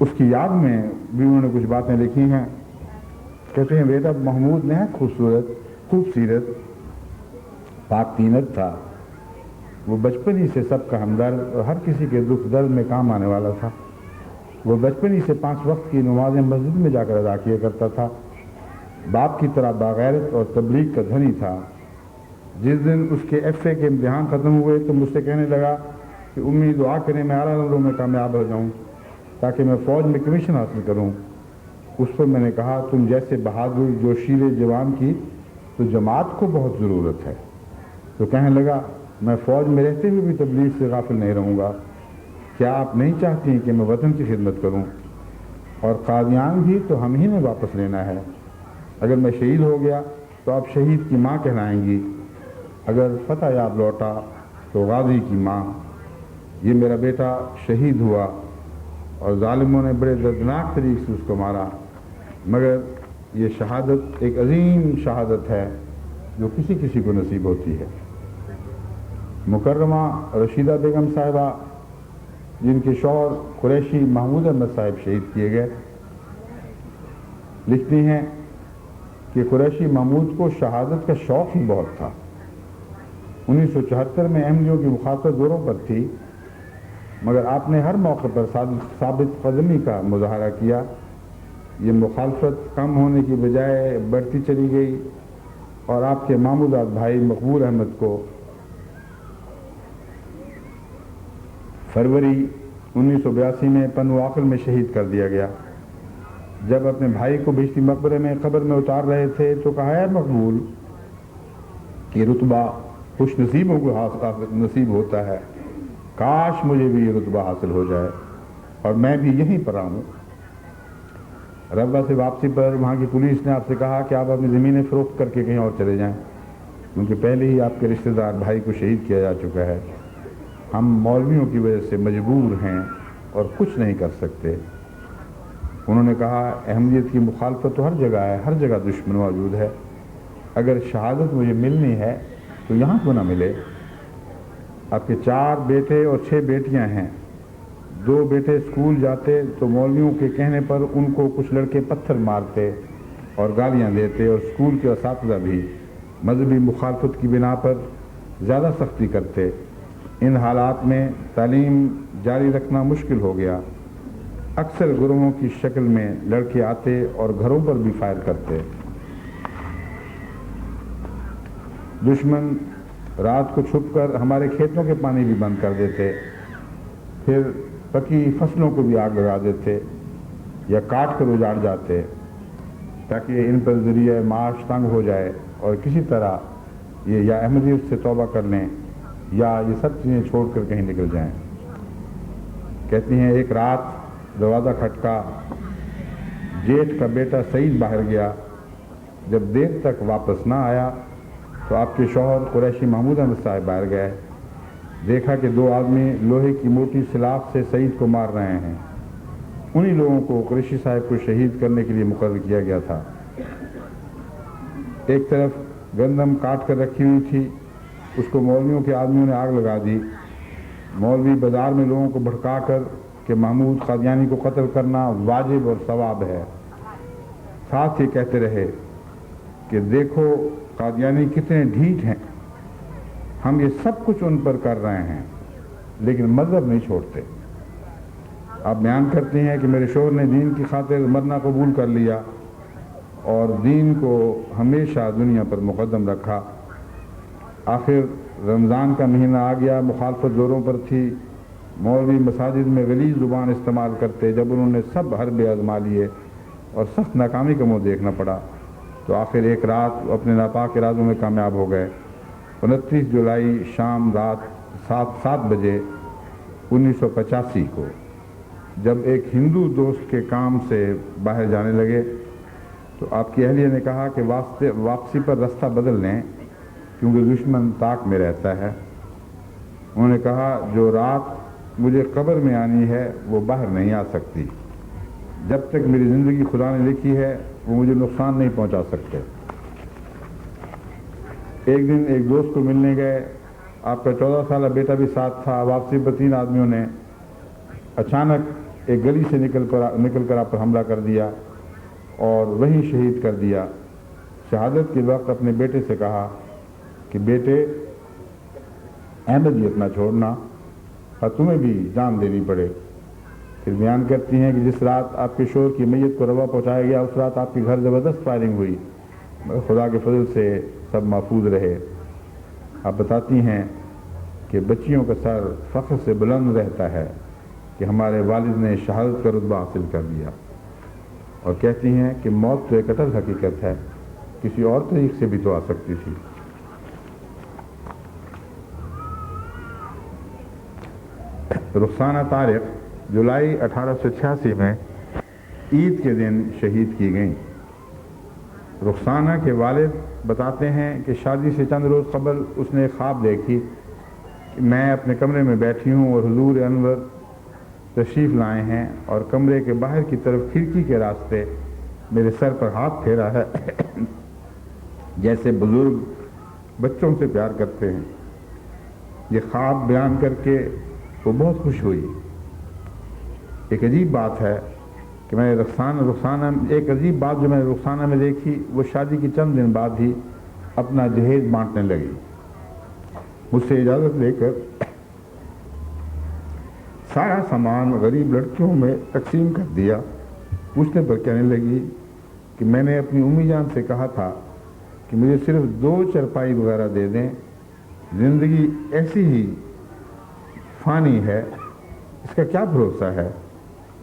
اس کی یاد میں بھی انہوں نے کچھ باتیں لکھی ہیں. کہتے ہیں بیٹا محمود نہایت خوب سیرت پاک تینت تھا. وہ بچپن ہی سے سب کا ہمدرد اور ہر کسی کے دکھ درد میں کام آنے والا تھا. وہ بچپن ہی سے 5 وقت کی نمازیں مسجد میں جا کر ادا کیا کرتا تھا. باپ کی طرح باغیرت اور تبلیغ کا دھنی تھا. جس دن اس کے ایف اے کے امتحان ختم ہوئے تو مجھ سے کہنے لگا کہ امی دعا کریں میں اعلیٰ نمبروں میں کامیاب ہو جاؤں تاکہ میں فوج میں کمیشن حاصل کروں. اس پر میں نے کہا تم جیسے بہادر جوشیلے جوان کی تو جماعت کو بہت ضرورت ہے. تو کہنے لگا میں فوج میں رہتے ہوئے بھی تبلیغ سے غافل نہیں رہوں گا. کیا آپ نہیں چاہتی ہیں کہ میں وطن کی خدمت کروں؟ اور قادیان بھی تو ہم ہی نے واپس لینا ہے. اگر میں شہید ہو گیا تو آپ شہید کی ماں کہلائیں گی. اگر فتح یاب لوٹا تو غازی کی ماں. یہ میرا بیٹا شہید ہوا اور ظالموں نے بڑے دردناک طریقے سے اس کو مارا، مگر یہ شہادت ایک عظیم شہادت ہے جو کسی کسی کو نصیب ہوتی ہے. مکرمہ رشیدہ بیگم صاحبہ جن کے شوہر قریشی محمود احمد صاحب شہید کیے گئے، لکھتی ہیں کہ قریشی محمود کو شہادت کا شوق ہی بہت تھا. 1974 میں احمدیوں کی مخالفت زوروں پر تھی، مگر آپ نے ہر موقع پر ثابت قدمی کا مظاہرہ کیا. یہ مخالفت کم ہونے کی بجائے بڑھتی چلی گئی اور آپ کے ماموداد بھائی مقبول احمد کو فروری 1982 میں پنواکل میں شہید کر دیا گیا. جب اپنے بھائی کو بہشتی مقبرے میں قبر میں اتار رہے تھے تو کہا ہے مقبول کہ رتبہ خوش نصیبوں کو نصیب ہوتا ہے، کاش مجھے بھی یہ رتبہ حاصل ہو جائے اور میں بھی یہیں پر آؤں. ربوہ سے واپسی پر وہاں کی پولیس نے آپ سے کہا کہ آپ اپنی زمینیں فروخت کر کے کہیں اور چلے جائیں کیونکہ پہلے ہی آپ کے رشتہ دار بھائی کو شہید کیا جا چکا ہے. ہم مولویوں کی وجہ سے مجبور ہیں اور کچھ نہیں کر سکتے. انہوں نے کہا احمدیت کی مخالفت تو ہر جگہ ہے، ہر جگہ دشمن موجود ہے. اگر شہادت مجھے ملنی ہے تو یہاں کیوں نہ ملے؟ آپ کے 4 بیٹے اور 6 بیٹیاں ہیں. 2 بیٹے اسکول جاتے تو مولویوں کے کہنے پر ان کو کچھ لڑکے پتھر مارتے اور گالیاں دیتے اور اسکول کے اساتذہ بھی مذہبی مخالفت کی بنا پر زیادہ سختی کرتے. ان حالات میں تعلیم جاری رکھنا مشکل ہو گیا. اکثر گروہوں کی شکل میں لڑکے آتے اور گھروں پر بھی فائر کرتے. دشمن رات کو چھپ کر ہمارے کھیتوں کے پانی بھی بند کر دیتے، پھر پکی فصلوں کو بھی آگ لگا دیتے یا کاٹ کر اجاڑ جاتے تاکہ ان پر ذریعہ معاش تنگ ہو جائے اور کسی طرح یہ یا احمدیت سے توبہ کر لیں یا یہ سب چیزیں چھوڑ کر کہیں نکل جائیں. کہتی ہیں ایک رات دروازہ کھٹکا، جیٹھ کا بیٹا سعید باہر گیا. جب دیر تک واپس نہ آیا تو آپ کے شوہر قریشی محمود احمد صاحب باہر گئے. دیکھا کہ 2 آدمی لوہے کی موٹی سلاخ سے سعید کو مار رہے ہیں. انہی لوگوں کو قریشی صاحب کو شہید کرنے کے لیے مقرر کیا گیا تھا. ایک طرف گندم کاٹ کر رکھی ہوئی تھی، اس کو مولویوں کے آدمیوں نے آگ لگا دی. مولوی بازار میں لوگوں کو بھڑکا کر کہ محمود قادیانی کو قتل کرنا واجب اور ثواب ہے. ساتھ یہ کہتے رہے کہ دیکھو قادیانی کتنے ڈھیٹ ہیں، ہم یہ سب کچھ ان پر کر رہے ہیں لیکن مذہب نہیں چھوڑتے. آپ بیان کرتے ہیں کہ میرے شوہر نے دین کی خاطر مرنا قبول کر لیا اور دین کو ہمیشہ دنیا پر مقدم رکھا. آخر رمضان کا مہینہ آ گیا، مخالفت زوروں پر تھی. مولوی مساجد میں غلیظ زبان استعمال کرتے. جب انہوں نے سب حربے آزما لیے اور سخت ناکامی کا منہ دیکھنا پڑا تو آخر ایک رات اپنے ناپاک ارادوں میں کامیاب ہو گئے. 29 جولائی شام رات 7 بجے 1985 کو جب ایک ہندو دوست کے کام سے باہر جانے لگے تو آپ کی اہلیہ نے کہا کہ واپسی پر راستہ بدل لیں کیونکہ دشمن طاق میں رہتا ہے. انہوں نے کہا جو رات مجھے قبر میں آنی ہے وہ باہر نہیں آ سکتی. جب تک میری زندگی خدا نے لکھی ہے وہ مجھے نقصان نہیں پہنچا سکتے. ایک دن ایک دوست کو ملنے گئے، آپ کا 14 سالہ بیٹا بھی ساتھ تھا. واپسی پر 3 آدمیوں نے اچانک ایک گلی سے نکل کر آپ پر حملہ کر دیا اور وہیں شہید کر دیا۔ شہادت کے وقت اپنے بیٹے سے کہا کہ بیٹے احمدیت نہ چھوڑنا اور تمہیں بھی جان دینی پڑے۔ پھر بیان کرتی ہیں کہ جس رات آپ کے شوہر کی میت کو روا پہنچایا گیا اس رات آپ کے گھر زبردست فائرنگ ہوئی، خدا کے فضل سے سب محفوظ رہے۔ آپ بتاتی ہیں کہ بچیوں کا سر فخر سے بلند رہتا ہے کہ ہمارے والد نے شہادت کا رتبہ حاصل کر لیا، اور کہتی ہیں کہ موت تو ایک اٹل حقیقت ہے، کسی اور طریق سے بھی تو آ سکتی تھی۔ رخسانہ طارق جولائی 1886 میں عید کے دن شہید کی گئیں۔ رخسانہ کے والد بتاتے ہیں کہ شادی سے چند روز قبل اس نے ایک خواب دیکھی کہ میں اپنے کمرے میں بیٹھی ہوں اور حضور انور تشریف لائے ہیں اور کمرے کے باہر کی طرف کھڑکی کے راستے میرے سر پر ہاتھ پھیرا ہے جیسے بزرگ بچوں سے پیار کرتے ہیں۔ یہ خواب بیان کر کے وہ بہت خوش ہوئی۔ ایک عجیب بات ہے کہ میں ایک عجیب بات جو میں نے رخسانہ میں دیکھی، وہ شادی کے چند دن بعد ہی اپنا جہیز بانٹنے لگی۔ مجھ سے اجازت لے کر سارا سامان غریب لڑکیوں میں تقسیم کر دیا۔ پوچھنے پر کہنے لگی کہ میں نے اپنی امی جان سے کہا تھا کہ مجھے صرف 2 چرپائی وغیرہ دے دیں، زندگی ایسی ہی فانی ہے، اس کا کیا بھروسہ ہے،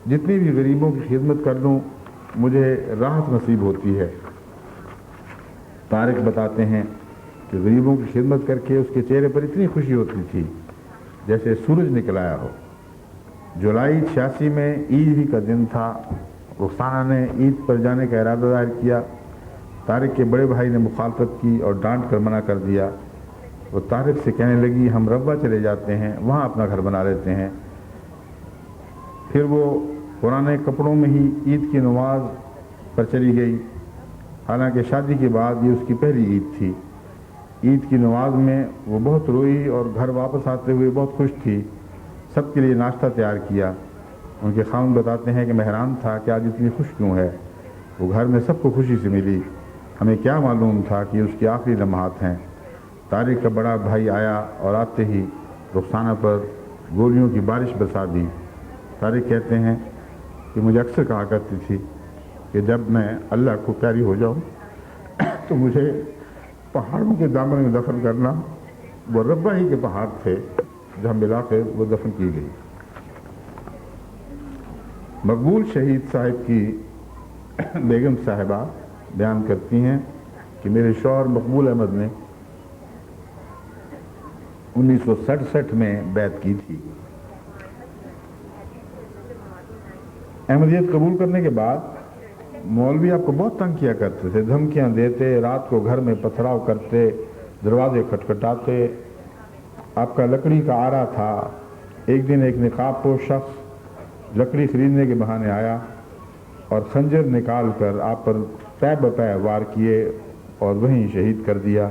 جتنی بھی غریبوں کی خدمت کر لوں مجھے راحت نصیب ہوتی ہے۔ طارق بتاتے ہیں کہ غریبوں کی خدمت کر کے اس کے چہرے پر اتنی خوشی ہوتی تھی جیسے سورج نکل آیا ہو۔ جولائی 86 میں عید ہی کا دن تھا۔ رخسانہ نے عید پر جانے کا ارادہ ظاہر کیا۔ طارق کے بڑے بھائی نے مخالفت کی اور ڈانٹ کر منع کر دیا۔ وہ طارق سے کہنے لگی ہم ربوہ چلے جاتے ہیں، وہاں اپنا گھر بنا لیتے ہیں۔ پھر وہ پرانے کپڑوں میں ہی عید کی نماز پر چلی گئی، حالانکہ شادی کے بعد یہ اس کی پہلی عید تھی۔ عید کی نماز میں وہ بہت روئی اور گھر واپس آتے ہوئے بہت خوش تھی۔ سب کے لیے ناشتہ تیار کیا۔ ان کے خاوند بتاتے ہیں کہ میں حیران تھا کہ آج اتنی خوش کیوں ہے، وہ گھر میں سب کو خوشی سے ملی، ہمیں کیا معلوم تھا کہ اس کی آخری لمحات ہیں۔ طارق کا بڑا بھائی آیا اور آتے ہی رخسانہ پر گولیوں کی بارش برسا دی۔ طارق کہتے ہیں کہ مجھے اکثر کہا کرتی تھی کہ جب میں اللہ کو پیاری ہو جاؤں تو مجھے پہاڑوں کے دامن میں دفن کرنا۔ وہ ربہ ہی کے پہاڑ تھے جہاں ملا کر وہ دفن کی گئی۔ مقبول شہید صاحب کی بیگم صاحبہ بیان کرتی ہیں کہ میرے شوہر مقبول احمد نے 1967 میں بیعت کی تھی۔ احمدیت قبول کرنے کے بعد مولوی آپ کو بہت تنگ کیا کرتے تھے، دھمکیاں دیتے، رات کو گھر میں پتھراؤ کرتے، دروازے کھٹکھٹاتے۔ آپ کا لکڑی کا آرا تھا۔ ایک دن ایک نقاب پوش شخص لکڑی خریدنے کے بہانے آیا اور خنجر نکال کر آپ پر پے بپے وار کیے اور وہیں شہید کر دیا۔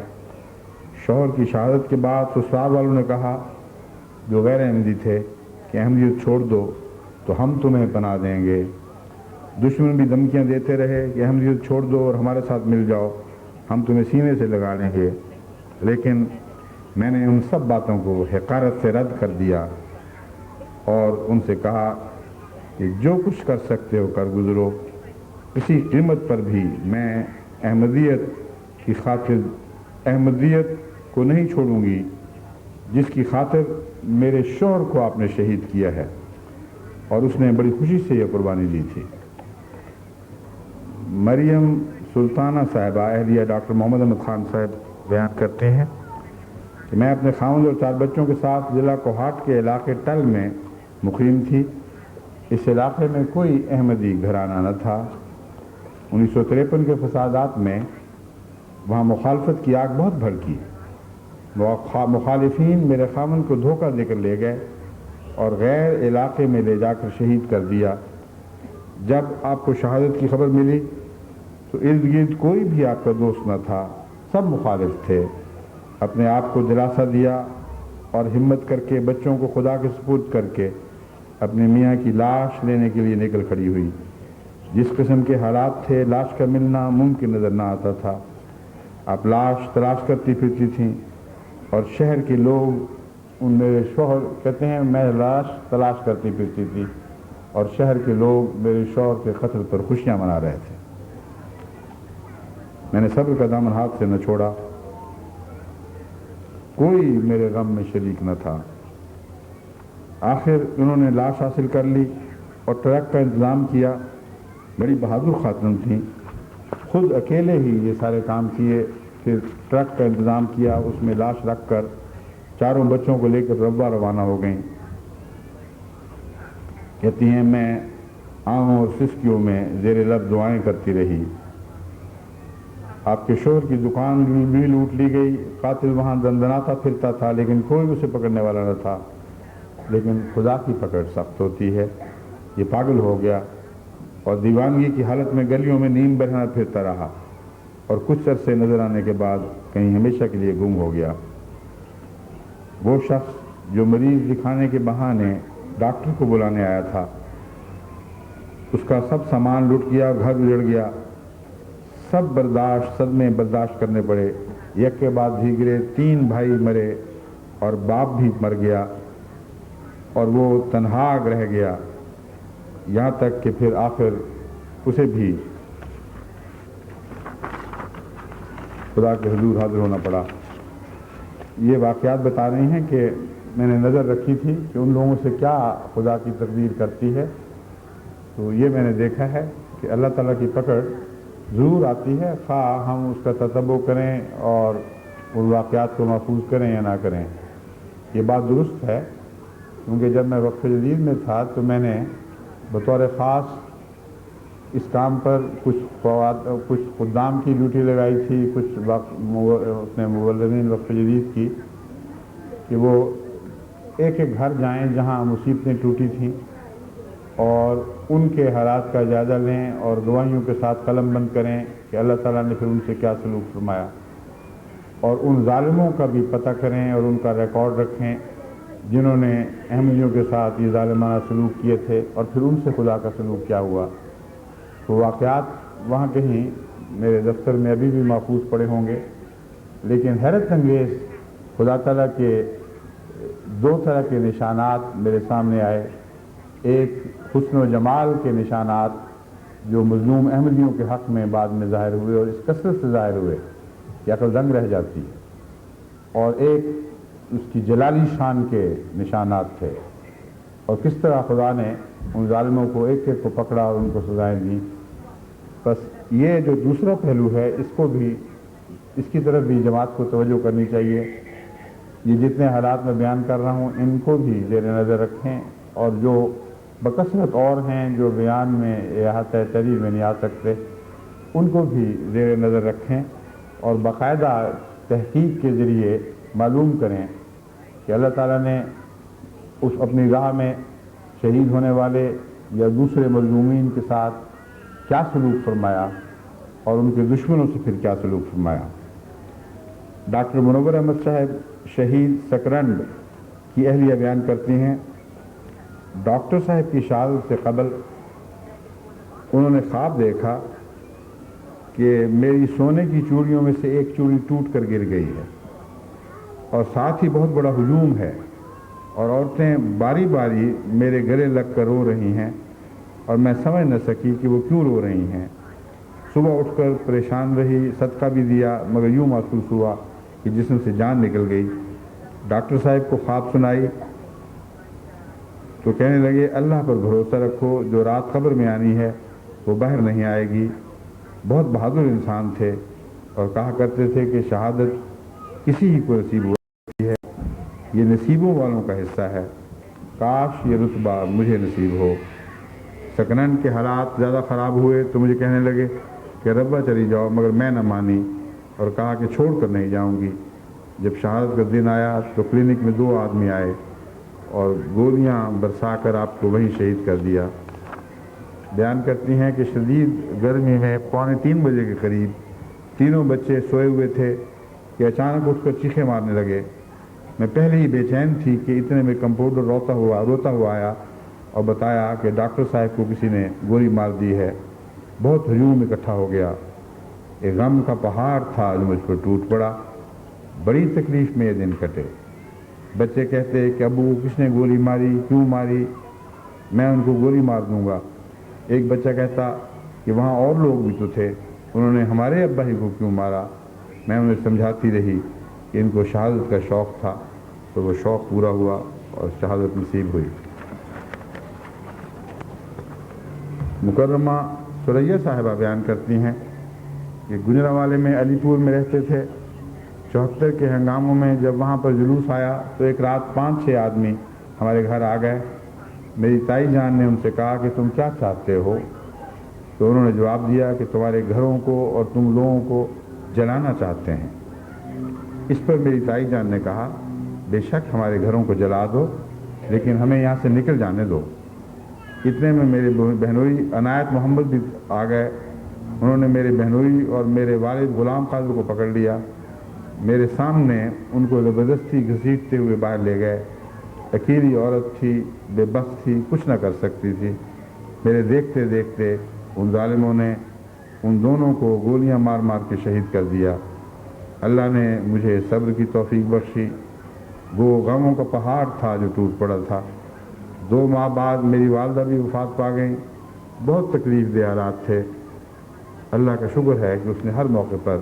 شوہر کی شہادت کے بعد سسرال والوں نے کہا جو غیر احمدی تھے کہ احمدیت چھوڑ دو تو ہم تمہیں پناہ دیں گے۔ دشمن بھی دھمکیاں دیتے رہے کہ احمدیت چھوڑ دو اور ہمارے ساتھ مل جاؤ، ہم تمہیں سینے سے لگا لیں گے، لیکن میں نے ان سب باتوں کو حقارت سے رد کر دیا اور ان سے کہا کہ جو کچھ کر سکتے ہو کر گزرو، کسی قیمت پر بھی میں احمدیت کی خاطر احمدیت کو نہیں چھوڑوں گی جس کی خاطر میرے شوہر کو آپ نے شہید کیا ہے، اور اس نے بڑی خوشی سے یہ قربانی دی تھی۔ مریم سلطانہ صاحبہ اہلیہ ڈاکٹر محمد احمد خان صاحب بیان کرتے ہیں کہ میں اپنے خاوند اور 4 بچوں کے ساتھ ضلع کوہاٹ کے علاقے ٹل میں مقیم تھی۔ اس علاقے میں کوئی احمدی گھرانہ نہ تھا۔ 1953 کے فسادات میں وہاں مخالفت کی آگ بہت بھڑکی۔ مخالفین میرے خاوند کو دھوکہ دے کر لے گئے اور غیر علاقے میں لے جا کر شہید کر دیا۔ جب آپ کو شہادت کی خبر ملی تو ارد گرد کوئی بھی آپ کا دوست نہ تھا، سب مخالف تھے۔ اپنے آپ کو دلاسا دیا اور ہمت کر کے بچوں کو خدا کے سپرد کر کے اپنے میاں کی لاش لینے کے لیے نکل کھڑی ہوئی۔ جس قسم کے حالات تھے لاش کا ملنا ممکن نظر نہ آتا تھا۔ آپ لاش تلاش کرتی پھرتی تھیں اور شہر کے لوگ میرے شوہر کہتے ہیں میں لاش تلاش کرتی پھرتی تھی اور شہر کے لوگ میرے شوہر کے قتل پر خوشیاں منا رہے تھے۔ میں نے صبر کا دامن ہاتھ سے نہ چھوڑا، کوئی میرے غم میں شریک نہ تھا۔ آخر انہوں نے لاش حاصل کر لی اور ٹرک کا انتظام کیا۔ بڑی بہادر خاتون تھیں، خود اکیلے ہی یہ سارے کام کیے، پھر ٹرک کا انتظام کیا، اس میں لاش رکھ کر چاروں بچوں کو لے کر ربوہ روانہ ہو گئیں۔ کہتی ہیں میں آہوں اور سسکیوں میں زیر لب دعائیں کرتی رہی۔ آپ کے شوہر کی دکان بھی لوٹ لی گئی، قاتل وہاں دندناتا پھرتا تھا لیکن کوئی اسے پکڑنے والا نہ تھا۔ لیکن خدا کی پکڑ سخت ہوتی ہے، یہ پاگل ہو گیا اور دیوانگی کی حالت میں گلیوں میں نیم بہنا پھرتا رہا اور کچھ عرصے نظر آنے کے بعد کہیں ہمیشہ کے لیے گم ہو گیا۔ وہ شخص جو مریض دکھانے کے بہانے ڈاکٹر کو بلانے آیا تھا، اس کا سب سامان لٹ گیا، گھر اجڑ گیا، سب صدمے برداشت کرنے پڑے، یک کے بعد دیگرے 3 بھائی مرے اور باپ بھی مر گیا اور وہ تنہا رہ گیا، یہاں تک کہ پھر آخر اسے بھی خدا کے حضور حاضر ہونا پڑا۔ یہ واقعات بتا رہے ہیں کہ میں نے نظر رکھی تھی کہ ان لوگوں سے کیا خدا کی تقدیر کرتی ہے، تو یہ میں نے دیکھا ہے کہ اللہ تعالیٰ کی پکڑ ضرور آتی ہے، خواہ ہم اس کا تتبع کریں اور ان واقعات کو محفوظ کریں یا نہ کریں۔ یہ بات درست ہے، کیونکہ جب میں وقف جدید میں تھا تو میں نے بطور خاص اس کام پر کچھ خدام کی ڈیوٹی لگائی تھی، کچھ اپنے مولدین وقف جدید کی، کہ وہ ایک ایک گھر جائیں جہاں مصیبتیں ٹوٹی تھیں اور ان کے حالات کا جائزہ لیں اور گواہیوں کے ساتھ قلم بند کریں کہ اللہ تعالیٰ نے پھر ان سے کیا سلوک فرمایا، اور ان ظالموں کا بھی پتہ کریں اور ان کا ریکارڈ رکھیں جنہوں نے احمدیوں کے ساتھ یہ ظالمانہ سلوک کیے تھے اور پھر ان سے خدا کا سلوک کیا ہوا۔ تو واقعات وہاں کہیں میرے دفتر میں ابھی بھی محفوظ پڑے ہوں گے، لیکن حیرت انگیز خدا تعالیٰ کے 2 طرح کے نشانات میرے سامنے آئے۔ ایک حسن و جمال کے نشانات جو مظلوم احمدیوں کے حق میں بعد میں ظاہر ہوئے اور اس کثرت سے ظاہر ہوئے کہ عقل دنگ رہ جاتی ہے، اور ایک اس کی جلالی شان کے نشانات تھے، اور کس طرح خدا نے ان ظالموں کو ایک ایک کو پکڑا اور ان کو سزائیں دیں۔ بس یہ جو دوسرا پہلو ہے اس کی طرف بھی جماعت کو توجہ کرنی چاہیے۔ یہ جتنے حالات میں بیان کر رہا ہوں ان کو بھی زیر نظر رکھیں، اور جو بکثرت اور ہیں جو بیان میں احاطہ تحریر میں نہیں آ سکتے ان کو بھی زیر نظر رکھیں، اور باقاعدہ تحقیق کے ذریعے معلوم کریں کہ اللہ تعالیٰ نے اس اپنی راہ میں شہید ہونے والے یا دوسرے مظلومین کے ساتھ کیا سلوک فرمایا اور ان کے دشمنوں سے پھر کیا سلوک فرمایا۔ ڈاکٹر منور احمد صاحب شہید سکرنڈ کی اہلیہ بیان کرتی ہیں، ڈاکٹر صاحب کی شہادت سے قبل انہوں نے خواب دیکھا کہ میری سونے کی چوڑیوں میں سے ایک چوڑی ٹوٹ کر گر گئی ہے اور ساتھ ہی بہت بڑا ہجوم ہے، اور عورتیں باری باری میرے گلے لگ کر رو رہی ہیں اور میں سمجھ نہ سکی کہ وہ کیوں رو رہی ہیں۔ صبح اٹھ کر پریشان رہی، صدقہ بھی دیا، مگر یوں محسوس ہوا کہ جسم سے جان نکل گئی۔ ڈاکٹر صاحب کو خواب سنائی تو کہنے لگے اللہ پر بھروسہ رکھو، جو رات قبر میں آنی ہے وہ باہر نہیں آئے گی۔ بہت بہادر انسان تھے اور کہا کرتے تھے کہ شہادت کسی ہی کو نصیب ہوتی ہے، یہ نصیبوں والوں کا حصہ ہے، کاش یہ رتبہ مجھے نصیب ہو۔ سکنن کے حالات زیادہ خراب ہوئے تو مجھے کہنے لگے کہ ربا چلی جاؤ، مگر میں نہ مانی اور کہا کہ چھوڑ کر نہیں جاؤں گی۔ جب شہادت کا دن آیا تو کلینک میں 2 آدمی آئے اور گولیاں برسا کر آپ کو وہیں شہید کر دیا۔ بیان کرتی ہیں کہ شدید گرمی میں 2:45 بجے کے قریب تینوں بچے سوئے ہوئے تھے کہ اچانک اٹھ کر چیخیں مارنے لگے۔ میں پہلے ہی بے چین تھی کہ اتنے میں کمپاؤنڈر روتا ہوا آیا اور بتایا کہ ڈاکٹر صاحب کو کسی نے گولی مار دی ہے۔ بہت ہجوم اکٹھا ہو گیا، ایک غم کا پہاڑ تھا جو مجھ پر ٹوٹ پڑا۔ بڑی تکلیف میں یہ دن کٹے۔ بچے کہتے کہ ابو کس نے گولی ماری، کیوں ماری؟ میں ان کو گولی مار دوں گا۔ ایک بچہ کہتا کہ وہاں اور لوگ بھی تو تھے، انہوں نے ہمارے ابا ہی کو کیوں مارا؟ میں انہیں سمجھاتی رہی کہ ان کو شہادت کا شوق تھا، تو وہ شوق پورا ہوا اور شہادت نصیب ہوئی۔ مکرمہ ثریا صاحبہ بیان کرتی ہیں کہ گجرانوالے میں علی پور میں رہتے تھے۔ 74 کے ہنگاموں میں جب وہاں پر جلوس آیا تو ایک رات 5-6 آدمی ہمارے گھر آ گئے۔ میری تائی جان نے ان سے کہا کہ تم کیا چاہتے ہو؟ تو انہوں نے جواب دیا کہ تمہارے گھروں کو اور تم لوگوں کو جلانا چاہتے ہیں۔ اس پر میری تائی جان نے کہا بے شک ہمارے گھروں کو جلا دو، لیکن ہمیں یہاں سے نکل جانے دو۔ اتنے میں میرے بہنوئی عنایت محمد بھی آ گئے۔ انہوں نے میرے بہنوئی اور میرے والد غلام قادر کو پکڑ لیا، میرے سامنے ان کو زبردستی گھسیٹتے ہوئے باہر لے گئے۔ اکیلی عورت تھی، بے بس تھی، کچھ نہ کر سکتی تھی۔ میرے دیکھتے دیکھتے ان ظالموں نے ان دونوں کو گولیاں مار مار کے شہید کر دیا۔ اللہ نے مجھے صبر کی توفیق بخشی۔ وہ غموں کا پہاڑ تھا جو ٹوٹ پڑا تھا۔ 2 ماہ بعد میری والدہ بھی وفات پا گئیں۔ بہت تکلیف دہ حالات تھے۔ اللہ کا شکر ہے کہ اس نے ہر موقع پر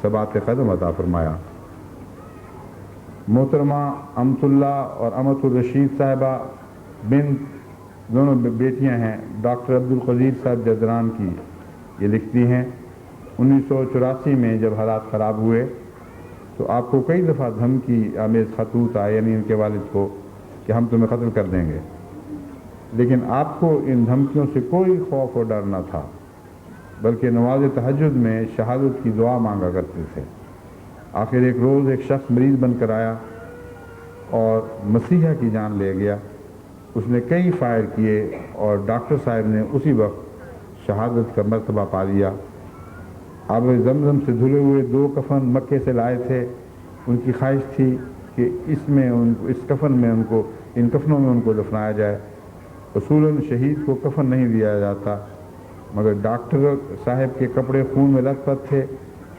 ثبات قدم عطا فرمایا۔ محترمہ امت اللہ اور امت الرشید صاحبہ بنت، دونوں بیٹیاں ہیں ڈاکٹر عبدالقدیر صاحب جدران کی، یہ لکھتی ہیں 1984 میں جب حالات خراب ہوئے تو آپ کو کئی دفعہ دھمکی آمیز خطوط آئے، یعنی ان کے والد کو، کہ ہم تمہیں قتل کر دیں گے، لیکن آپ کو ان دھمکیوں سے کوئی خوف اور ڈر نہ تھا، بلکہ نماز تہجد میں شہادت کی دعا مانگا کرتے تھے۔ آخر ایک روز ایک شخص مریض بن کر آیا اور مسیحا کی جان لے گیا۔ اس نے کئی فائر کیے اور ڈاکٹر صاحب نے اسی وقت شہادت کا مرتبہ پا لیا۔ آب زمزم سے دھلے ہوئے 2 کفن مکے سے لائے تھے۔ ان کی خواہش تھی کہ اس کفن میں ان کفنوں میں ان کو دفنایا جائے۔ اصولاً شہید کو کفن نہیں دیا جاتا، مگر ڈاکٹر صاحب کے کپڑے خون میں لت پت تھے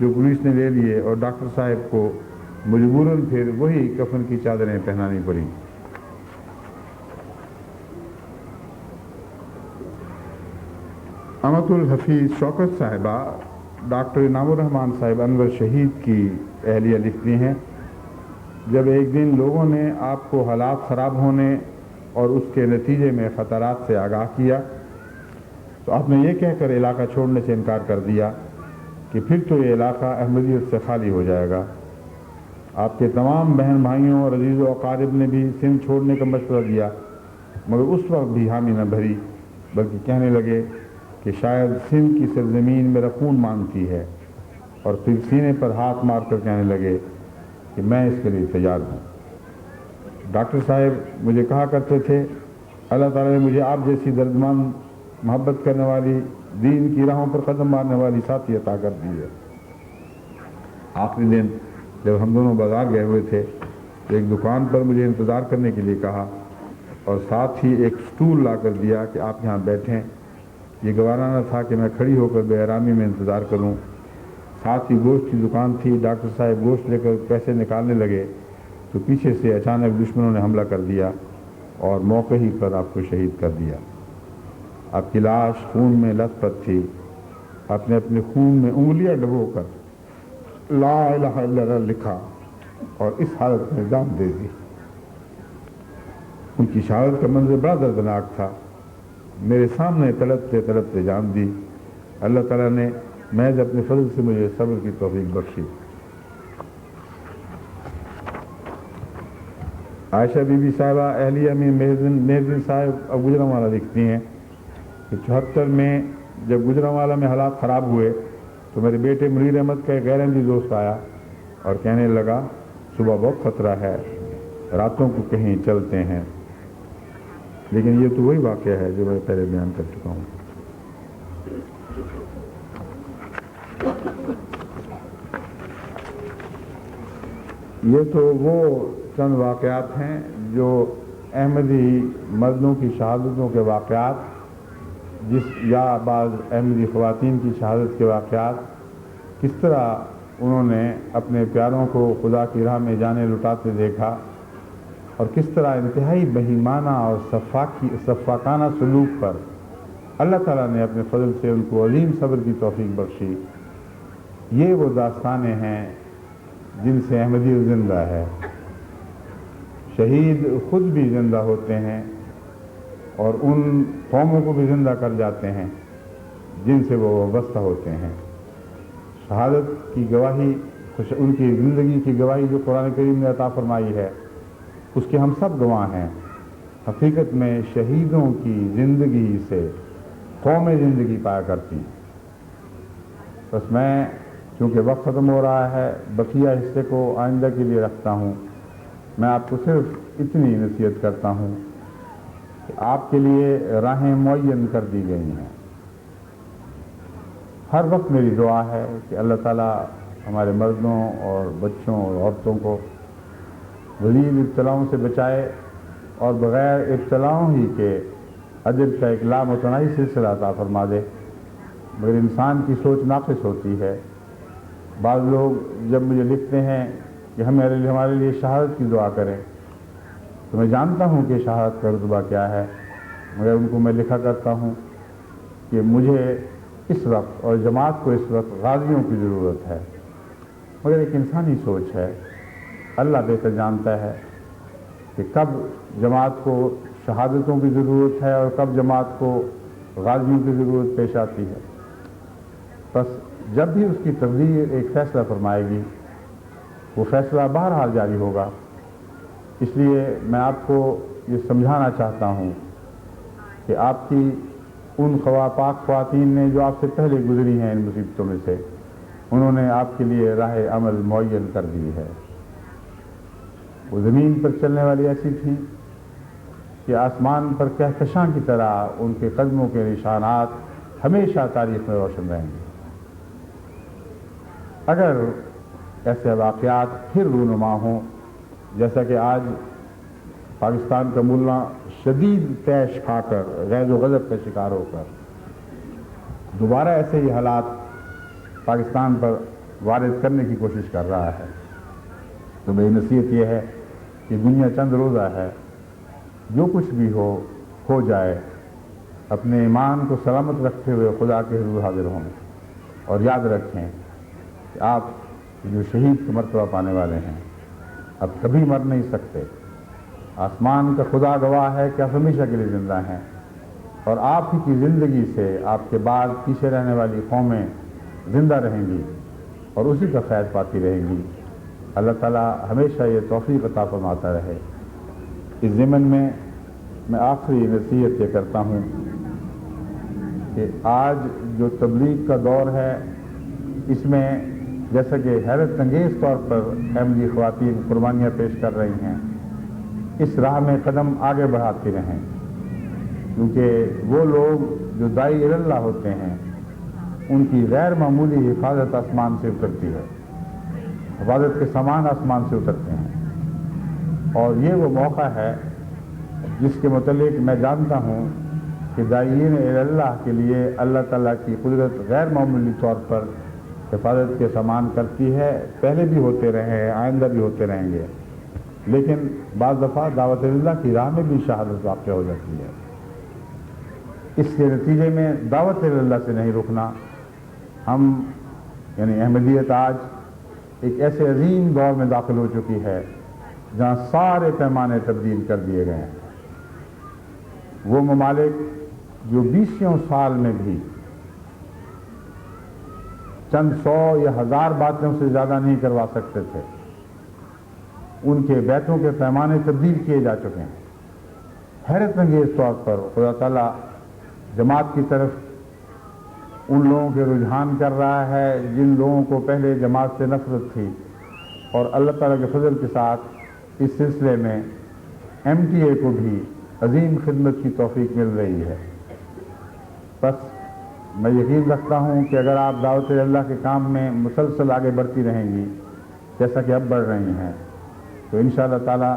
جو پولیس نے لے لیے، اور ڈاکٹر صاحب کو مجبوراً پھر وہی کفن کی چادریں پہنانی پڑیں۔ امت الحفیظ شوکت صاحبہ ڈاکٹر انعام الرحمن صاحب انور شہید کی اہلیہ لکھتی ہیں جب ایک دن لوگوں نے آپ کو حالات خراب ہونے اور اس کے نتیجے میں خطرات سے آگاہ کیا تو آپ نے یہ کہہ کر علاقہ چھوڑنے سے انکار کر دیا کہ پھر تو یہ علاقہ احمدیت سے خالی ہو جائے گا۔ آپ کے تمام بہن بھائیوں اور عزیز و اقارب نے بھی سندھ چھوڑنے کا مشورہ دیا، مگر اس وقت بھی حامی نہ بھری، بلکہ کہنے لگے کہ شاید سندھ کی سرزمین میرا خون مانگتی ہے، اور پھر سینے پر ہاتھ مار کر کہنے لگے کہ میں اس کے لیے تیار ہوں۔ ڈاکٹر صاحب مجھے کہا کرتے تھے اللہ تعالیٰ نے مجھے آپ جیسی دردمند، محبت کرنے والی، دین کی راہوں پر قدم مارنے والی ساتھی عطا کر دی ہے۔ آخری دن جب ہم دونوں بازار گئے ہوئے تھے تو ایک دکان پر مجھے انتظار کرنے کے لیے کہا اور ساتھ ہی ایک سٹول لا کر دیا کہ آپ یہاں بیٹھیں۔ یہ گوارا نہ تھا کہ میں کھڑی ہو کر بے آرامی میں انتظار کروں۔ ساتھ ہی گوشت کی دکان تھی، ڈاکٹر صاحب گوشت لے کر پیسے نکالنے لگے تو پیچھے سے اچانک دشمنوں نے حملہ کر دیا اور موقع ہی پر آپ کو شہید کر دیا۔ آپ کی لاش خون میں لت پت تھی۔ آپ نے اپنے خون میں انگلیاں ڈبو کر لا الہ الا اللہ لکھا اور اس حالت میں جان دے دی۔ ان کی شہادت کا منظر بڑا دردناک تھا۔ میرے سامنے تڑپتے تڑپتے جان دی۔ اللہ تعالیٰ نے محض اپنے فضل سے مجھے صبر کی توفیق بخشی۔ عائشہ بی بی صاحبہ اہلیہ میں مہر صاحب اب گجرانوالہ لکھتی ہیں کہ 74 میں جب گجرانوالہ میں حالات خراب ہوئے تو میرے بیٹے منیر احمد کا ایک غیر احمدی دوست آیا اور کہنے لگا صبح بہت خطرہ ہے، راتوں کو کہیں چلتے ہیں۔ لیکن یہ تو وہی واقعہ ہے جو میں پہلے بیان کر چکا ہوں۔ یہ تو وہ چند واقعات ہیں جو احمدی مردوں کی شہادتوں کے واقعات یا بعض احمدی خواتین کی شہادت کے واقعات کس طرح انہوں نے اپنے پیاروں کو خدا کی راہ میں جانے لٹاتے دیکھا، اور کس طرح انتہائی بہیمانہ اور سفاکانہ سلوک پر اللہ تعالیٰ نے اپنے فضل سے ان کو عظیم صبر کی توفیق بخشی، یہ وہ داستانیں ہیں جن سے احمدیت زندہ ہے۔ شہید خود بھی زندہ ہوتے ہیں اور ان قوموں کو بھی زندہ کر جاتے ہیں جن سے وہ وابستہ ہوتے ہیں۔ شہادت کی گواہی، ان کی زندگی کی گواہی جو قرآن کریم نے عطا فرمائی ہے، اس کے ہم سب گواہ ہیں۔ حقیقت میں شہیدوں کی زندگی سے قومیں زندگی پایا کرتی ہیں۔ بس میں چونکہ وقت ختم ہو رہا ہے، بقیہ حصے کو آئندہ کے لیے رکھتا ہوں۔ میں آپ کو صرف اتنی نصیحت کرتا ہوں کہ آپ کے لیے راہیں معین کر دی گئی ہیں۔ ہر وقت میری دعا ہے کہ اللہ تعالیٰ ہمارے مردوں اور بچوں اور عورتوں کو ذلیل ابتلاؤں سے بچائے اور بغیر ابتلاؤں ہی کے اجر کا ایک لامتناہی سلسلہ عطا فرما دے۔ مگر انسان کی سوچ ناقص ہوتی ہے۔ بعض لوگ جب مجھے لکھتے ہیں کہ ہمارے لیے شہادت کی دعا کریں، تو میں جانتا ہوں کہ شہادت کا رتبہ کیا ہے، مگر ان کو میں لکھا کرتا ہوں کہ مجھے اس وقت اور جماعت کو اس وقت غازیوں کی ضرورت ہے۔ مگر ایک انسانی سوچ ہے، اللہ بہتر جانتا ہے کہ کب جماعت کو شہادتوں کی ضرورت ہے اور کب جماعت کو غازیوں کی ضرورت پیش آتی ہے۔ بس جب بھی اس کی تقدیر ایک فیصلہ فرمائے گی، وہ فیصلہ بہرحال جاری ہوگا۔ اس لیے میں آپ کو یہ سمجھانا چاہتا ہوں کہ آپ کی ان پاک خواتین نے جو آپ سے پہلے گزری ہیں ان مصیبتوں میں سے، انہوں نے آپ کے لیے راہ عمل معین کر دی ہے۔ وہ زمین پر چلنے والی ایسی تھیں کہ آسمان پر کہکشاں کی طرح ان کے قدموں کے نشانات ہمیشہ تاریخ میں روشن رہیں گے۔ اگر ایسے واقعات پھر رونما ہوں، جیسا کہ آج پاکستان کا ملا شدید طیش کھا کر غیظ و غضب کا شکار ہو کر دوبارہ ایسے ہی حالات پاکستان پر وارد کرنے کی کوشش کر رہا ہے، تو میری نصیحت یہ ہے کہ دنیا چند روزہ ہے، جو کچھ بھی ہو جائے، اپنے ایمان کو سلامت رکھتے ہوئے خدا کے حضور حاضر ہوں، اور یاد رکھیں کہ آپ جو شہید کا مرتبہ پانے والے ہیں اب کبھی مر نہیں سکتے۔ آسمان کا خدا گواہ ہے کہ آپ ہمیشہ کے لیے زندہ ہیں، اور آپ ہی کی زندگی سے آپ کے بعد پیچھے رہنے والی قومیں زندہ رہیں گی اور اسی کا فیض پاتی رہیں گی۔ اللہ تعالیٰ ہمیشہ یہ توفیق عطا فرماتا رہے۔ اس ضمن میں آخری نصیحت یہ کرتا ہوں کہ آج جو تبلیغ کا دور ہے، اس میں جیسا کہ حیرت انگیز طور پر احمدی خواتین قربانیاں پیش کر رہی ہیں، اس راہ میں قدم آگے بڑھاتی رہیں، کیونکہ وہ لوگ جو داعی اللہ ہوتے ہیں ان کی غیر معمولی حفاظت آسمان سے اترتی ہے، حفاظت کے سامان آسمان سے اترتے ہیں، اور یہ وہ موقع ہے جس کے متعلق میں جانتا ہوں کہ داعین اللہ کے لیے اللہ تعالیٰ کی قدرت غیر معمولی طور پر حفاظت کے سامان کرتی ہے۔ پہلے بھی ہوتے رہے ہیں، آئندہ بھی ہوتے رہیں گے، لیکن بعض دفعہ دعوت اللہ کی راہ میں بھی شہادت واقع ہو جاتی ہے۔ اس کے نتیجے میں دعوت اللہ سے نہیں رکنا۔ ہم یعنی احمدیت آج ایک ایسے عظیم دور میں داخل ہو چکی ہے جہاں سارے پیمانے تبدیل کر دیے گئے ہیں۔ وہ ممالک جو 20 سال میں بھی چند 100 یا 1000 باتوں سے زیادہ نہیں کروا سکتے تھے، ان کے بیتوں کے پیمانے تبدیل کیے جا چکے ہیں۔ حیرت انگیز طور پر خدا تعالیٰ جماعت کی طرف ان لوگوں کے رجحان کر رہا ہے جن لوگوں کو پہلے جماعت سے نفرت تھی، اور اللہ تعالیٰ کے فضل کے ساتھ اس سلسلے میں MTA کو بھی عظیم خدمت کی توفیق مل رہی ہے۔ بس میں یقین رکھتا ہوں کہ اگر آپ دعوت اللہ کے کام میں مسلسل آگے بڑھتی رہیں گی جیسا کہ اب بڑھ رہی ہیں، تو انشاءاللہ تعالیٰ